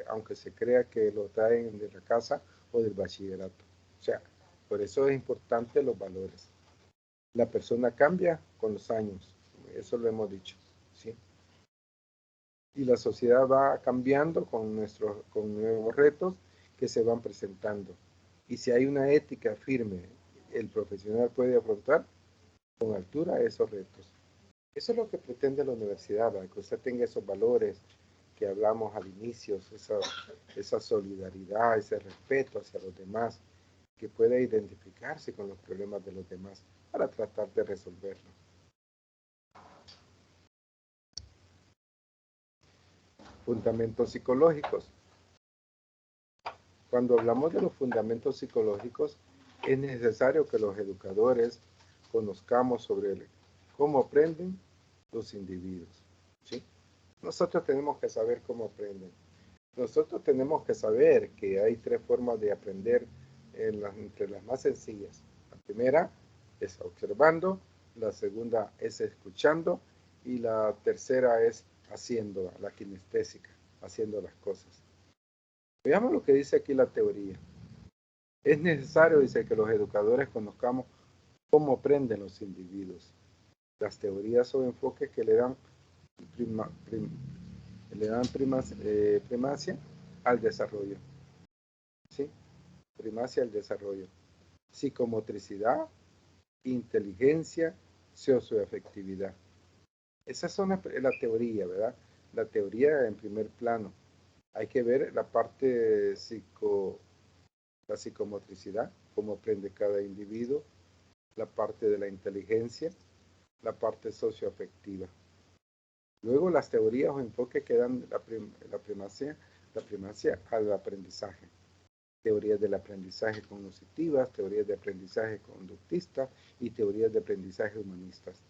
aunque se crea que lo traen de la casa o del bachillerato. O sea, por eso es importante los valores. La persona cambia con los años, eso lo hemos dicho, ¿sí? Y la sociedad va cambiando con nuevos retos que se van presentando. Y si hay una ética firme, el profesional puede afrontar con altura esos retos. Eso es lo que pretende la universidad, ¿verdad? Que usted tenga esos valores que hablamos al inicio, esa solidaridad, ese respeto hacia los demás, que pueda identificarse con los problemas de los demás para tratar de resolverlos. Fundamentos psicológicos. Cuando hablamos de los fundamentos psicológicos, es necesario que los educadores conozcamos sobre cómo aprenden los individuos, ¿sí? Nosotros tenemos que saber cómo aprenden. Nosotros tenemos que saber que hay 3 formas de aprender entre las más sencillas. La primera es observando, la segunda es escuchando y la tercera es haciendo, la kinestésica, haciendo las cosas. Veamos lo que dice aquí la teoría. Es necesario, dice, que los educadores conozcamos cómo aprenden los individuos. Las teorías son enfoques que le dan primacia al desarrollo. ¿Sí? Primacia al desarrollo. Psicomotricidad, inteligencia, socioafectividad. Esas son la teoría, ¿verdad? La teoría en primer plano. Hay que ver la parte la psicomotricidad, cómo aprende cada individuo, la parte de la inteligencia, la parte socioafectiva. Luego las teorías o enfoques que dan la primacia al aprendizaje. Teorías del aprendizaje cognitivas, teorías de aprendizaje conductista y teorías de aprendizaje humanistas.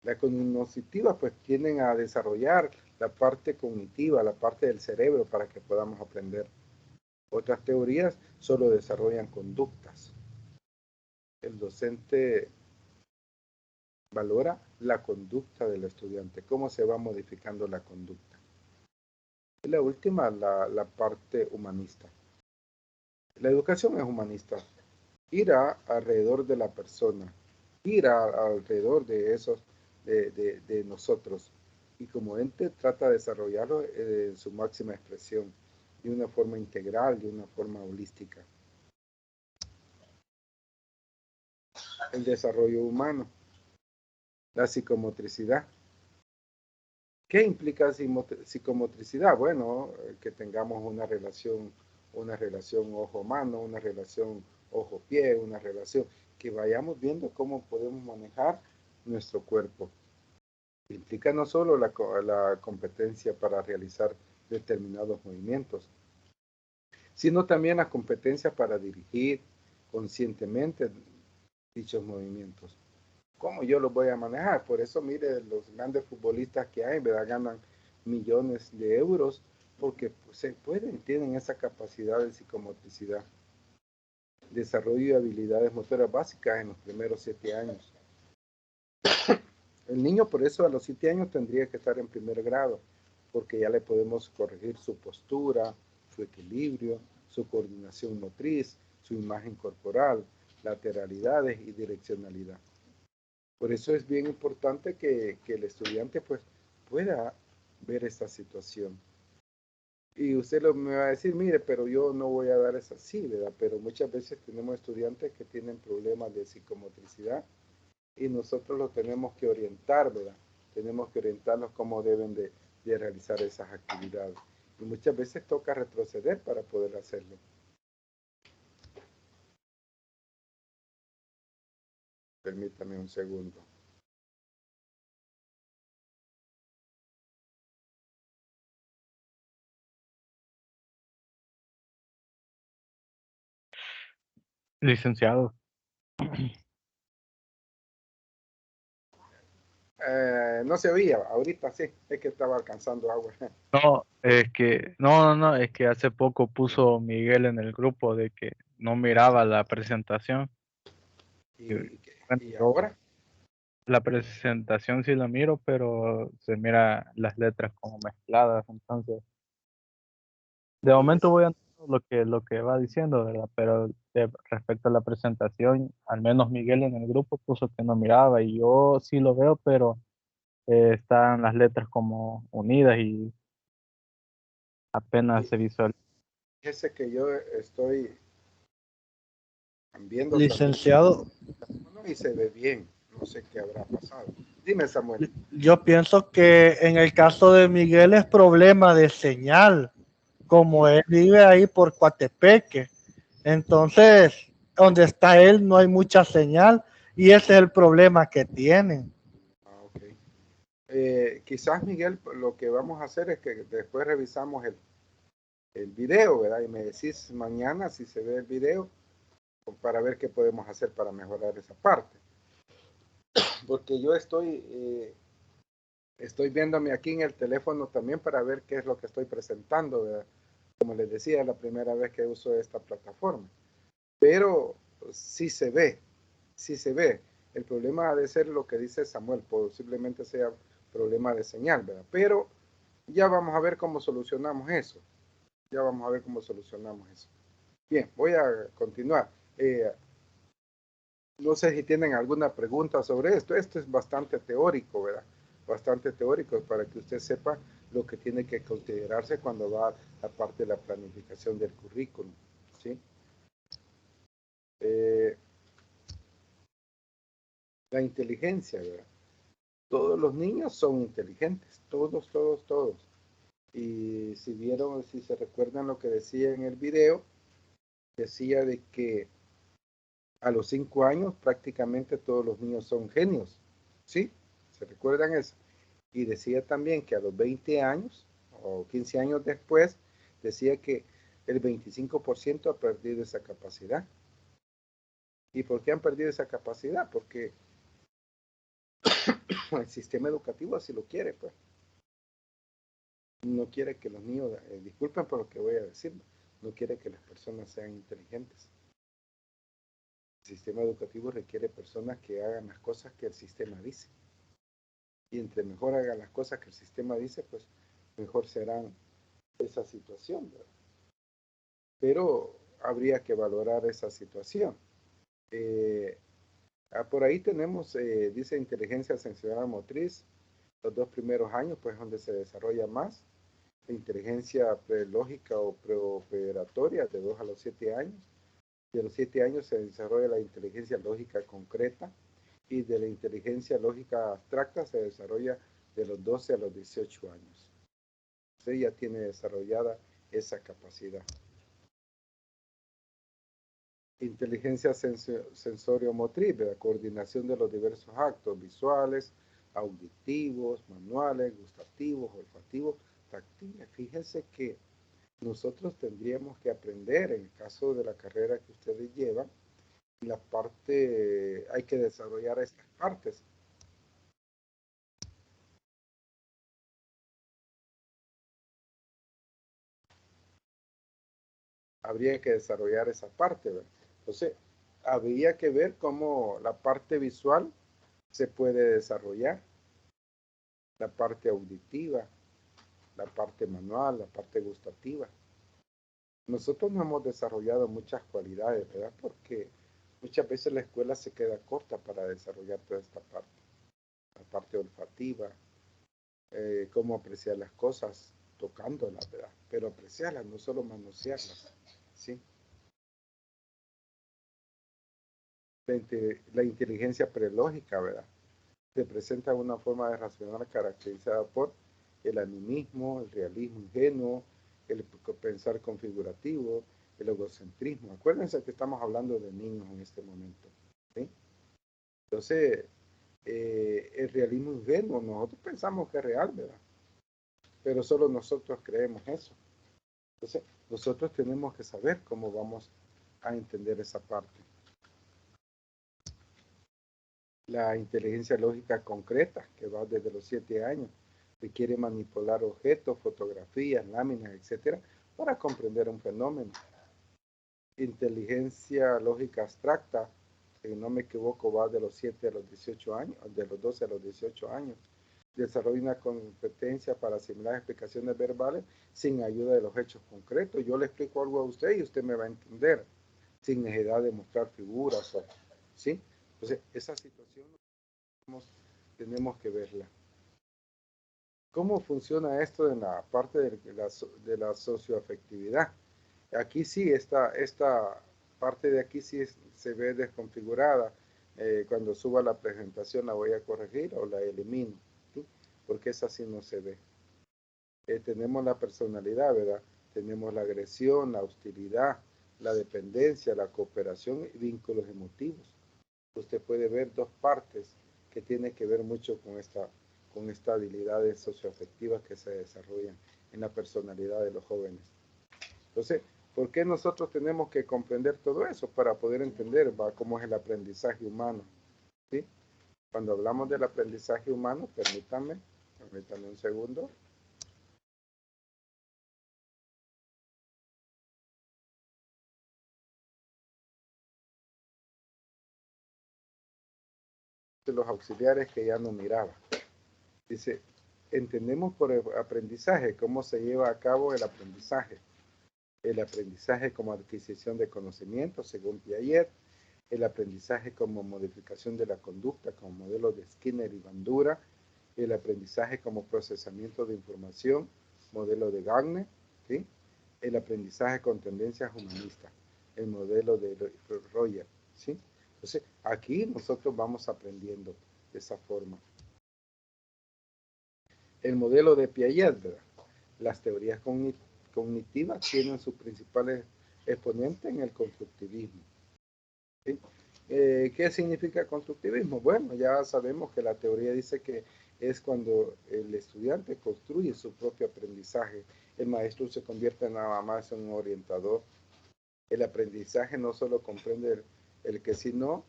La cognitiva pues tienden a desarrollar la parte cognitiva, la parte del cerebro para que podamos aprender. Otras teorías solo desarrollan conductas. El docente valora la conducta del estudiante, cómo se va modificando la conducta. Y la última, la parte humanista. La educación es humanista. Gira alrededor de la persona, gira alrededor de de nosotros. Y como ente trata de desarrollarlo en su máxima expresión, de una forma integral, de una forma holística. El desarrollo humano. La psicomotricidad. ¿Qué implica psicomotricidad? Bueno, que tengamos una relación ojo-mano, una relación ojo-pie, una relación que vayamos viendo cómo podemos manejar nuestro cuerpo. Implica no solo la competencia para realizar determinados movimientos, sino también la competencia para dirigir conscientemente dichos movimientos. ¿Cómo yo los voy a manejar? Por eso, mire, los grandes futbolistas que hay, ¿verdad? Ganan millones de euros porque pues, se pueden, tienen esa capacidad de psicomotricidad. Desarrollo de habilidades motoras básicas en los primeros 7 años. El niño por eso a los 7 años tendría que estar en primer grado, porque ya le podemos corregir su postura, su equilibrio, su coordinación motriz, su imagen corporal, lateralidades y direccionalidad. Por eso es bien importante que el estudiante pues pueda ver esta situación. Y usted me va a decir, mire, pero yo no voy a dar esa sí, ¿verdad? Pero muchas veces tenemos estudiantes que tienen problemas de psicomotricidad y nosotros los tenemos que orientar, ¿verdad? tenemos que orientarlos cómo deben de realizar esas actividades. Y muchas veces toca retroceder para poder hacerlo. Permítame un segundo. Licenciado, No se oía, ahorita sí, es que estaba alcanzando agua. es que hace poco puso Miguel en el grupo de que no miraba la presentación. Y, ¿Y, bueno, y yo ahora? la presentación sí la miro, pero se mira las letras como mezcladas, entonces de momento voy a lo que va diciendo, ¿verdad? Pero respecto a la presentación, al menos Miguel en el grupo puso que no miraba y yo sí lo veo, pero están las letras como unidas y apenas se visualiza. Fíjese que yo estoy viendo también Licenciado, y se ve bien. No sé qué habrá pasado. Dime, Samuel. yo pienso que en el caso de Miguel es problema de señal, como él vive ahí por Coatepeque. Entonces, donde está él no hay mucha señal y ese es el problema que tienen. Ah, ok. Quizás, Miguel, lo que vamos a hacer es que después revisamos el video, ¿verdad? Y me decís mañana si se ve el video para ver qué podemos hacer para mejorar esa parte. Porque yo estoy viéndome aquí en el teléfono también para ver qué es lo que estoy presentando, ¿verdad? Como les decía, es la primera vez que uso esta plataforma. Pero sí se ve, sí se ve. El problema ha de ser lo que dice Samuel, posiblemente sea problema de señal, ¿verdad? Pero ya vamos a ver cómo solucionamos eso. Ya vamos a ver cómo solucionamos eso. Bien, voy a continuar. No sé si tienen alguna pregunta sobre esto. Esto es bastante teórico, ¿verdad? Bastante teórico para que usted sepa lo que tiene que considerarse cuando va a la parte de la planificación del currículum, ¿sí? Eh, la inteligencia, ¿verdad? Todos los niños son inteligentes, todos, todos, todos. Y si vieron, si se recuerdan lo que decía en el video, decía de que a los 5 años prácticamente todos los niños son genios, ¿sí? ¿Se recuerdan eso? Y decía también que a los 20 años o 15 años después, decía que el 25% ha perdido esa capacidad. ¿Y por qué han perdido esa capacidad? Porque el sistema educativo así lo quiere, pues. No quiere que los niños, disculpen por lo que voy a decir, no quiere que las personas sean inteligentes. El sistema educativo requiere personas que hagan las cosas que el sistema dice. Y entre mejor hagan las cosas que el sistema dice, pues mejor serán esa situación, ¿verdad? Pero habría que valorar esa situación. Eh, por ahí tenemos, dice inteligencia sensorial motriz, los 2 primeros años, pues donde se desarrolla más. La inteligencia prelógica o preoperatoria de 2 a los 7 años. De los 7 años se desarrolla la inteligencia lógica concreta y de la inteligencia lógica abstracta se desarrolla de los 12 a los 18 años. Usted ya tiene desarrollada esa capacidad. Inteligencia sensorio-motriz, la coordinación de los diversos actos visuales, auditivos, manuales, gustativos, olfativos, táctiles. Fíjense que nosotros tendríamos que aprender, en el caso de la carrera que ustedes llevan, la parte, hay que desarrollar estas partes. Habría que desarrollar esa parte, ¿verdad? Entonces, habría que ver cómo la parte visual se puede desarrollar, la parte auditiva, la parte manual, la parte gustativa. Nosotros no hemos desarrollado muchas cualidades, ¿verdad? Porque muchas veces la escuela se queda corta para desarrollar toda esta parte. La parte olfativa, cómo apreciar las cosas tocándolas, ¿verdad? Pero apreciarlas, no solo manosearlas, ¿sí? La inteligencia prelógica, ¿verdad? Se presenta una forma de razonar caracterizada por el animismo, el realismo ingenuo, el pensar configurativo, el egocentrismo. Acuérdense que estamos hablando de niños en este momento, ¿sí? Entonces, el realismo ingenuo, nosotros pensamos que es real, ¿verdad? Pero solo nosotros creemos eso. Entonces, nosotros tenemos que saber cómo vamos a entender esa parte. La inteligencia lógica concreta, que va desde los 7 años, requiere manipular objetos, fotografías, láminas, etcétera, para comprender un fenómeno. Inteligencia lógica abstracta, si no me equivoco, va de los 7 a los 18 años, de los 12 a los 18 años. Desarrolla una competencia para asimilar explicaciones verbales sin ayuda de los hechos concretos. Yo le explico algo a usted y usted me va a entender, sin necesidad de mostrar figuras, ¿sí? Entonces, esa situación tenemos que verla. ¿Cómo funciona esto en la parte de la socioafectividad? Aquí sí, esta parte de aquí sí se ve desconfigurada. Cuando suba la presentación la voy a corregir o la elimino, ¿sí? Porque esa sí no se ve. Tenemos la personalidad, ¿verdad? Tenemos la agresión, la hostilidad, la dependencia, la cooperación y vínculos emotivos. Usted puede ver dos partes que tienen que ver mucho con estas habilidades socioafectivas que se desarrollan en la personalidad de los jóvenes. Entonces, ¿por qué nosotros tenemos que comprender todo eso? Para poder entender cómo es el aprendizaje humano, ¿sí? Cuando hablamos del aprendizaje humano, permítanme un segundo. De los auxiliares que ya no miraba. Dice, entendemos por aprendizaje cómo se lleva a cabo el aprendizaje. El aprendizaje como adquisición de conocimientos, según Piaget. El aprendizaje como modificación de la conducta, como modelo de Skinner y Bandura. El aprendizaje como procesamiento de información, modelo de Gardner, ¿sí? El aprendizaje con tendencias humanistas, el modelo de Roger, ¿sí? Entonces, aquí nosotros vamos aprendiendo de esa forma. El modelo de Piaget, ¿verdad? Las teorías cognitivas tienen sus principales exponentes en el constructivismo, ¿sí? ¿Qué significa constructivismo? Bueno, ya sabemos que la teoría dice que es cuando el estudiante construye su propio aprendizaje. El maestro se convierte nada más en un orientador. El aprendizaje no solo comprende el que sí no,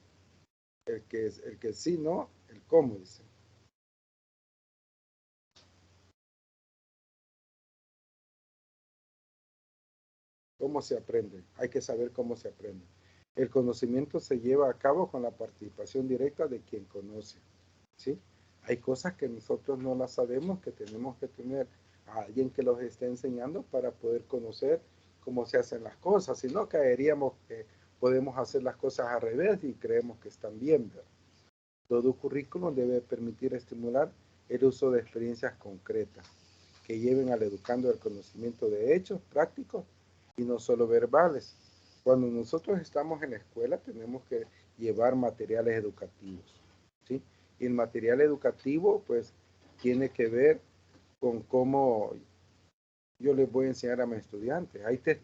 el que sí no, el cómo, dice. ¿Cómo se aprende? Hay que saber cómo se aprende. El conocimiento se lleva a cabo con la participación directa de quien conoce, ¿sí? Hay cosas que nosotros no las sabemos, que tenemos que tener a alguien que los esté enseñando para poder conocer cómo se hacen las cosas. Si no, caeríamos que podemos hacer las cosas al revés y creemos que están bien, ¿verdad? Todo currículum debe permitir estimular el uso de experiencias concretas que lleven al educando al conocimiento de hechos prácticos y no solo verbales. Cuando nosotros estamos en la escuela tenemos que llevar materiales educativos, ¿sí? Y el material educativo pues tiene que ver con cómo yo les voy a enseñar a mis estudiantes. Hay tres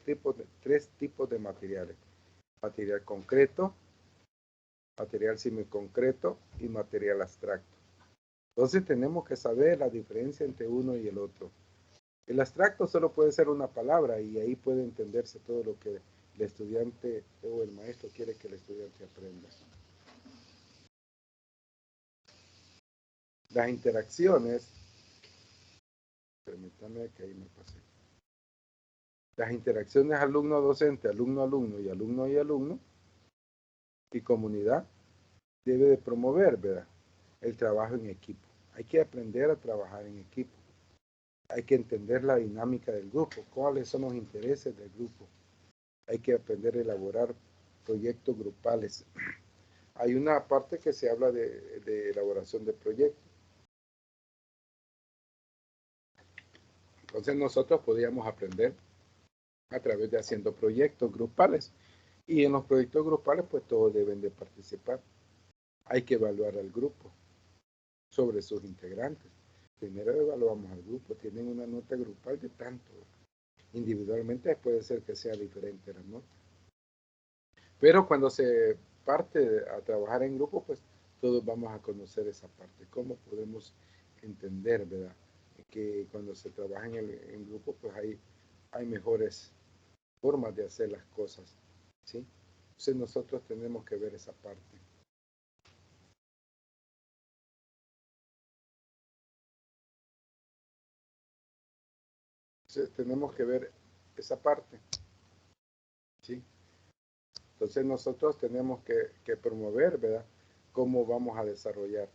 tipos de materiales. Material concreto, material semiconcreto y material abstracto. Entonces tenemos que saber la diferencia entre uno y el otro. El abstracto solo puede ser una palabra y ahí puede entenderse todo lo que el estudiante o el maestro quiere que el estudiante aprenda. Las interacciones, permítame que ahí me pasé. Las interacciones alumno-docente, alumno-alumno y alumno y comunidad debe de promover, ¿verdad? El trabajo en equipo. Hay que aprender a trabajar en equipo. Hay que entender la dinámica del grupo, cuáles son los intereses del grupo. Hay que aprender a elaborar proyectos grupales. Hay una parte que se habla de elaboración de proyectos. Entonces nosotros podríamos aprender a través de haciendo proyectos grupales. Y en los proyectos grupales pues todos deben de participar. Hay que evaluar al grupo. sobre sus integrantes. Primero evaluamos al grupo, tienen una nota grupal de tanto. Individualmente puede ser que sea diferente la nota. Pero cuando se parte a trabajar en grupo, pues todos vamos a conocer esa parte. ¿Cómo podemos entender, verdad? Que cuando se trabaja en grupo, pues hay mejores formas de hacer las cosas, ¿sí? Entonces nosotros tenemos que ver esa parte. Entonces tenemos que ver esa parte, ¿sí? Entonces nosotros tenemos que promover, ¿verdad? Cómo vamos a desarrollar.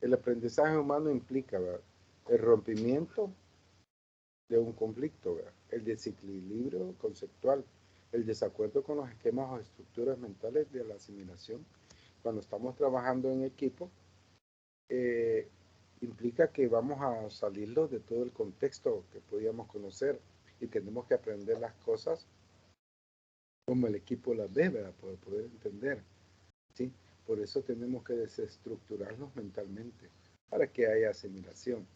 El aprendizaje humano implica, ¿verdad?, el rompimiento de un conflicto, ¿verdad?, el desequilibrio conceptual, el desacuerdo con los esquemas o estructuras mentales de la asimilación. Cuando estamos trabajando en equipo, implica que vamos a salirlo de todo el contexto que podíamos conocer y tenemos que aprender las cosas como el equipo las ve, ¿verdad?, para poder entender, ¿sí? Por eso tenemos que desestructurarnos mentalmente para que haya asimilación.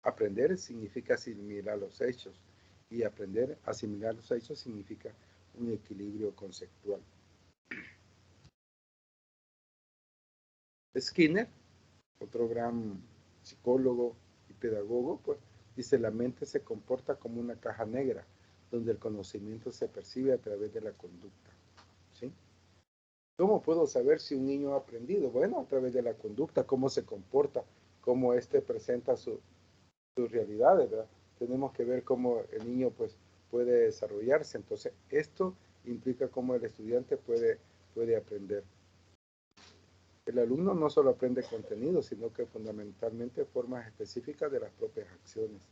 Aprender significa asimilar los hechos y aprender a asimilar los hechos significa un equilibrio conceptual. Skinner, otro gran psicólogo y pedagogo, pues dice: la mente se comporta como una caja negra donde el conocimiento se percibe a través de la conducta, ¿sí? ¿Cómo puedo saber si un niño ha aprendido? Bueno, a través de la conducta, cómo se comporta, cómo presenta sus realidades, ¿verdad? Tenemos que ver cómo el niño pues puede desarrollarse. Entonces, esto implica cómo el estudiante puede aprender. El alumno no solo aprende contenido, sino que fundamentalmente formas específicas de las propias acciones.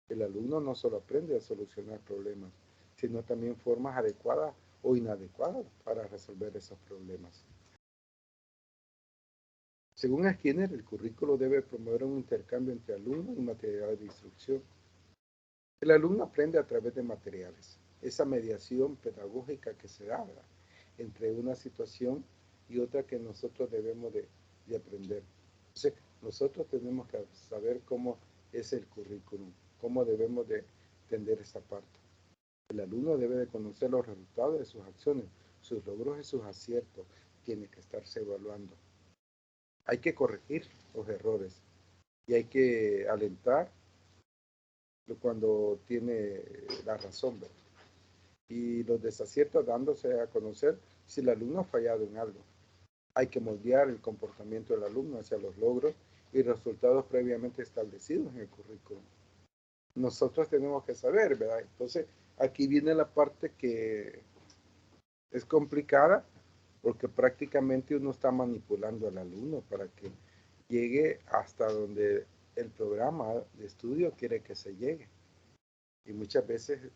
El alumno no solo aprende a solucionar problemas, sino también formas adecuadas o inadecuadas para resolver esos problemas. Según Skinner, el currículo debe promover un intercambio entre alumno y materiales de instrucción. El alumno aprende a través de materiales. Esa mediación pedagógica que se da, ¿verdad?, entre una situación y otra que nosotros debemos de aprender. Entonces, nosotros tenemos que saber cómo es el currículum, cómo debemos de entender esa parte. El alumno debe de conocer los resultados de sus acciones, sus logros y sus aciertos. Tiene que estarse evaluando. Hay que corregir los errores y hay que alentar cuando tiene la razón, ¿verdad?, y los desaciertos dándose a conocer si el alumno ha fallado en algo. Hay que moldear el comportamiento del alumno hacia los logros y resultados previamente establecidos en el currículum. Nosotros tenemos que saber, ¿verdad? Entonces, aquí viene la parte que es complicada, porque prácticamente uno está manipulando al alumno para que llegue hasta donde el programa de estudio quiere que se llegue. Y muchas veces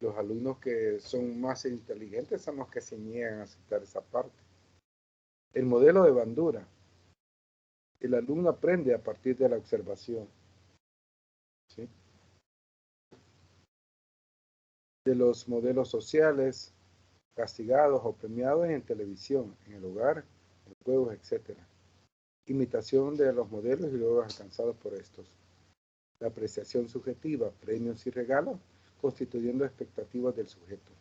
los alumnos que son más inteligentes son los que se niegan a aceptar esa parte. El modelo de Bandura. El alumno aprende a partir de la observación, ¿sí?, de los modelos sociales, castigados o premiados en televisión, en el hogar, en juegos, etc. Imitación de los modelos y logros alcanzados por estos. La apreciación subjetiva, premios y regalos, constituyendo expectativas del sujeto.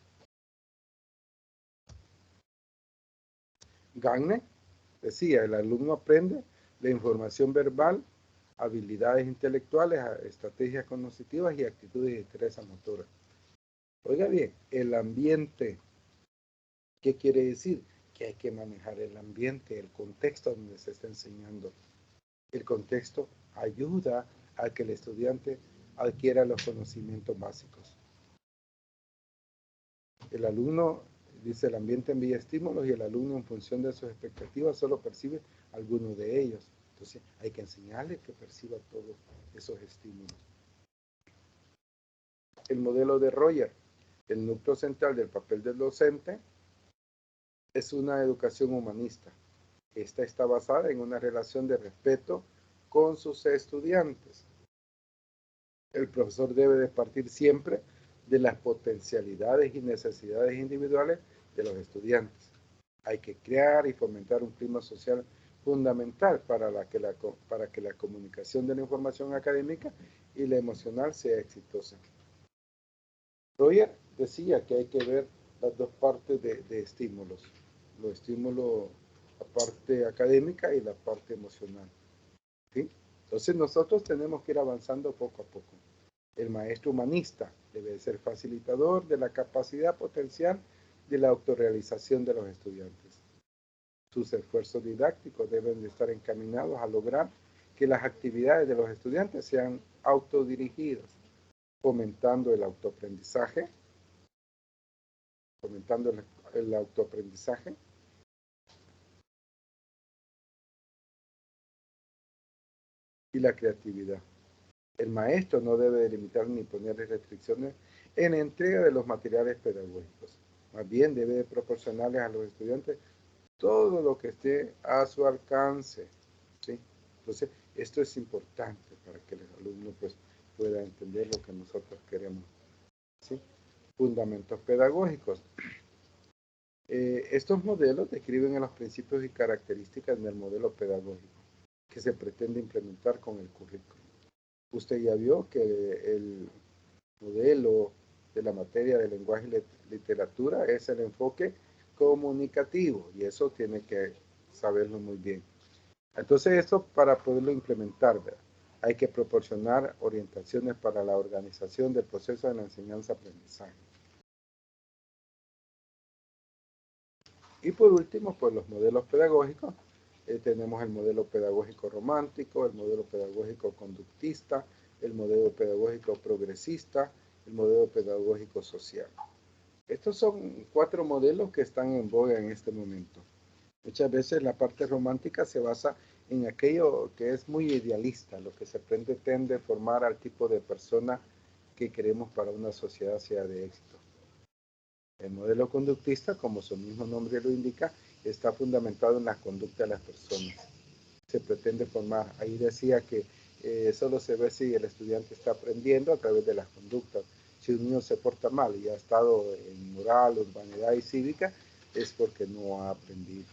Gagne decía: el alumno aprende la información verbal, habilidades intelectuales, estrategias cognitivas y actitudes de destreza motora. Oiga bien, el ambiente, ¿qué quiere decir? Que hay que manejar el ambiente, el contexto donde se está enseñando. El contexto ayuda a que el estudiante adquiera los conocimientos básicos. El alumno, dice, el ambiente envía estímulos y el alumno, en función de sus expectativas, solo percibe algunos de ellos. Entonces, hay que enseñarle que perciba todos esos estímulos. El modelo de Roger. El núcleo central del papel del docente es una educación humanista. Esta está basada en una relación de respeto con sus estudiantes. El profesor debe de partir siempre de las potencialidades y necesidades individuales de los estudiantes. Hay que crear y fomentar un clima social fundamental para que la comunicación de la información académica y la emocional sea exitosa. Roger decía que hay que ver las dos partes de estímulos, los estímulos, la parte académica y la parte emocional. ¿Sí? Entonces nosotros tenemos que ir avanzando poco a poco. El maestro humanista debe ser facilitador de la capacidad potencial de la autorrealización de los estudiantes. Sus esfuerzos didácticos deben de estar encaminados a lograr que las actividades de los estudiantes sean autodirigidas, fomentando el autoaprendizaje, y la creatividad. El maestro no debe limitar ni poner restricciones en la entrega de los materiales pedagógicos. Más bien debe proporcionarles a los estudiantes todo lo que esté a su alcance. ¿Sí? Entonces, esto es importante para que el alumno pues, pueda entender lo que nosotros queremos. ¿Sí? Fundamentos pedagógicos. Estos modelos describen los principios y características del modelo pedagógico que se pretende implementar con el currículo. Usted ya vio que el modelo de la materia de lenguaje y literatura es el enfoque comunicativo y eso tiene que saberlo muy bien. Entonces esto para poderlo implementar, ¿verdad? Hay que proporcionar orientaciones para la organización del proceso de la enseñanza-aprendizaje. Y por último, pues los modelos pedagógicos. Tenemos el modelo pedagógico romántico, el modelo pedagógico conductista, el modelo pedagógico progresista, el modelo pedagógico social. Estos son 4 modelos que están en boga en este momento. Muchas veces la parte romántica se basa en aquello que es muy idealista, lo que se pretende formar al tipo de persona que queremos para una sociedad sea de éxito. El modelo conductista, como su mismo nombre lo indica, está fundamentado en la conducta de las personas. Se pretende formar, ahí decía que solo se ve si el estudiante está aprendiendo a través de las conductas. Si un niño se porta mal y ha estado en moral, urbanidad y cívica, es porque no ha aprendido.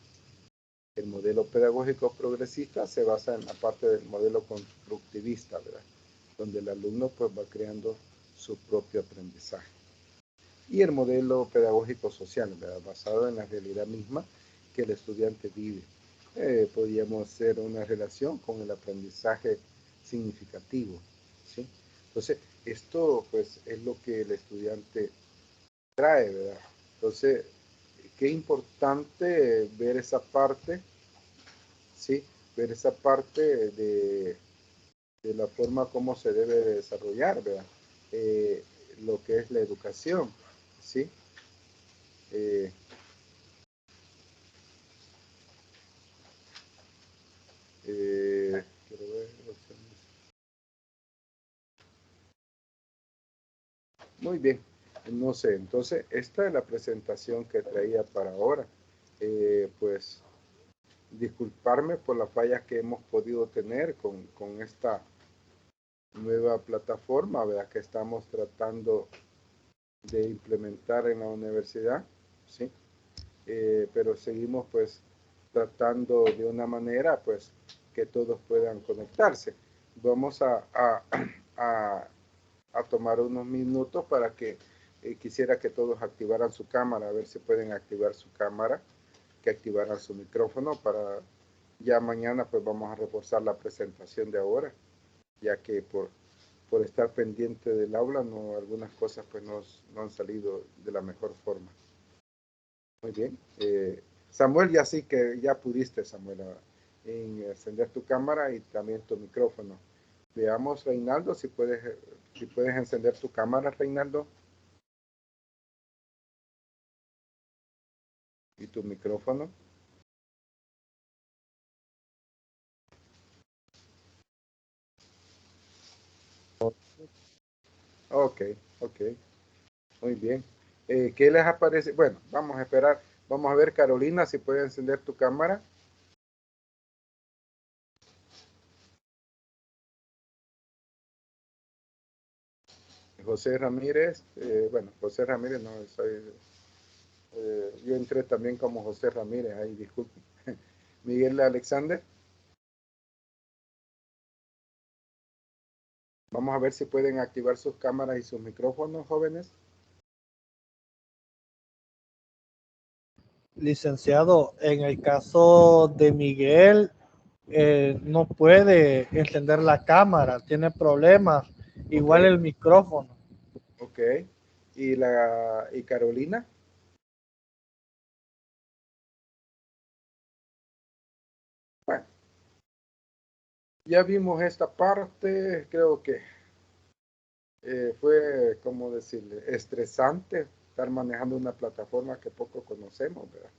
El modelo pedagógico progresista se basa en la parte del modelo constructivista, ¿verdad? Donde el alumno pues va creando su propio aprendizaje. Y el modelo pedagógico social, ¿verdad? Basado en la realidad misma que el estudiante vive. Podríamos hacer una relación con el aprendizaje significativo, ¿sí? Entonces, esto pues es lo que el estudiante trae, ¿verdad? Entonces, qué importante ver esa parte, ¿sí? Ver esa parte de la forma como se debe desarrollar, ¿verdad? Lo que es la educación, ¿sí? Quiero ver, muy bien, no sé, entonces esta es la presentación que traía para ahora. Pues disculparme por las fallas que hemos podido tener con esta nueva plataforma, ¿verdad? Que estamos tratando de implementar en la universidad, ¿sí? Pero seguimos pues tratando de una manera pues que todos puedan conectarse. Vamos a tomar unos minutos para que quisiera que todos activaran su cámara, a ver si pueden activar su cámara, que activaran su micrófono para ya mañana pues vamos a reforzar la presentación de ahora, ya que por estar pendiente del aula no, algunas cosas pues no han salido de la mejor forma. Muy bien. Samuel, ya sí que ya pudiste, Samuel, encender tu cámara y también tu micrófono. Veamos, Reinaldo, si puedes encender tu cámara, Reinaldo. Y tu micrófono. Ok, ok. Muy bien. ¿Qué les aparece? Bueno, vamos a esperar. Vamos a ver, Carolina, si puede encender tu cámara. José Ramírez, bueno, José Ramírez no, yo entré también como José Ramírez, ahí disculpen. Miguel Alexander. Vamos a ver si pueden activar sus cámaras y sus micrófonos, jóvenes. Licenciado, en el caso de Miguel, no puede encender la cámara, tiene problemas, igual Ok. el micrófono. Ok. ¿Y Carolina? Bueno, ya vimos esta parte, creo que fue, como decirle, estresante estar manejando una plataforma que poco conocemos, ¿verdad?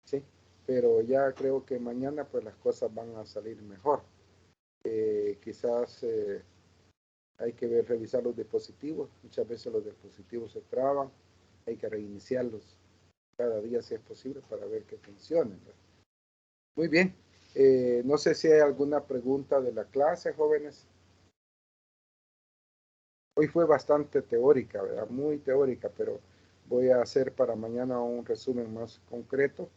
Sí, pero ya creo que mañana pues las cosas van a salir mejor. Quizás hay que revisar los dispositivos, muchas veces los dispositivos se traban, hay que reiniciarlos cada día si es posible para ver que funcionen, ¿verdad? Muy bien, no sé si hay alguna pregunta de la clase, jóvenes. Hoy fue bastante teórica, ¿verdad? Muy teórica, pero voy a hacer para mañana un resumen más concreto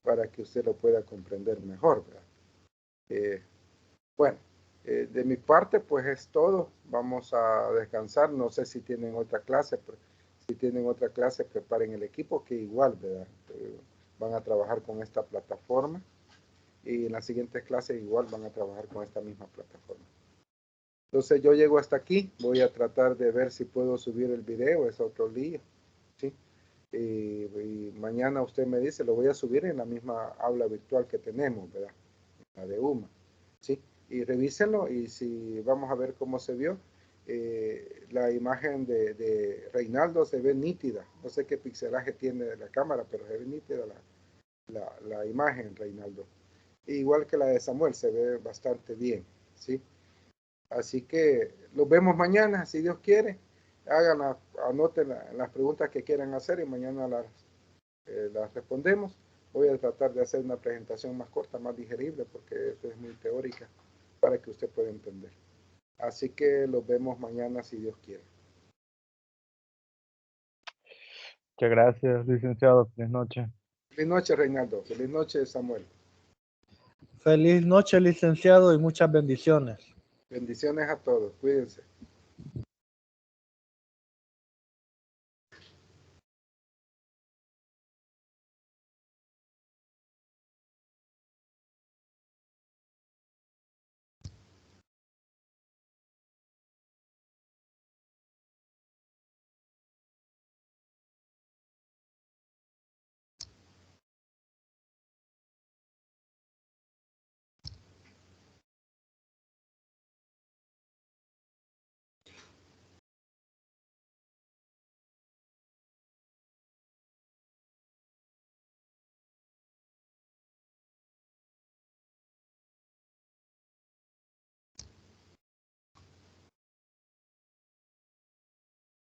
para que usted lo pueda comprender mejor, ¿verdad? Bueno, de mi parte, pues es todo. Vamos a descansar. No sé si tienen otra clase, pero si tienen otra clase, preparen el equipo, que igual, ¿verdad? Van a trabajar con esta plataforma y en las siguientes clases igual van a trabajar con esta misma plataforma. Entonces yo llego hasta aquí, voy a tratar de ver si puedo subir el video, es otro lío, ¿sí? Y mañana usted me dice, lo voy a subir en la misma aula virtual que tenemos, ¿verdad? La de UMA, ¿sí? Y revísenlo y si vamos a ver cómo se vio, la imagen de Reinaldo se ve nítida, no sé qué pixelaje tiene de la cámara, pero se ve nítida la imagen, Reinaldo. Igual que la de Samuel, se ve bastante bien, ¿sí? Así que los vemos mañana, si Dios quiere. Anoten las preguntas que quieran hacer y mañana las respondemos. Voy a tratar de hacer una presentación más corta, más digerible, porque esto es muy teórica para que usted pueda entender. Así que los vemos mañana, si Dios quiere. Muchas gracias, licenciado. Feliz noche. Feliz noche, Reinaldo. Feliz noche, Samuel. Feliz noche, licenciado, y muchas bendiciones. Bendiciones a todos. Cuídense.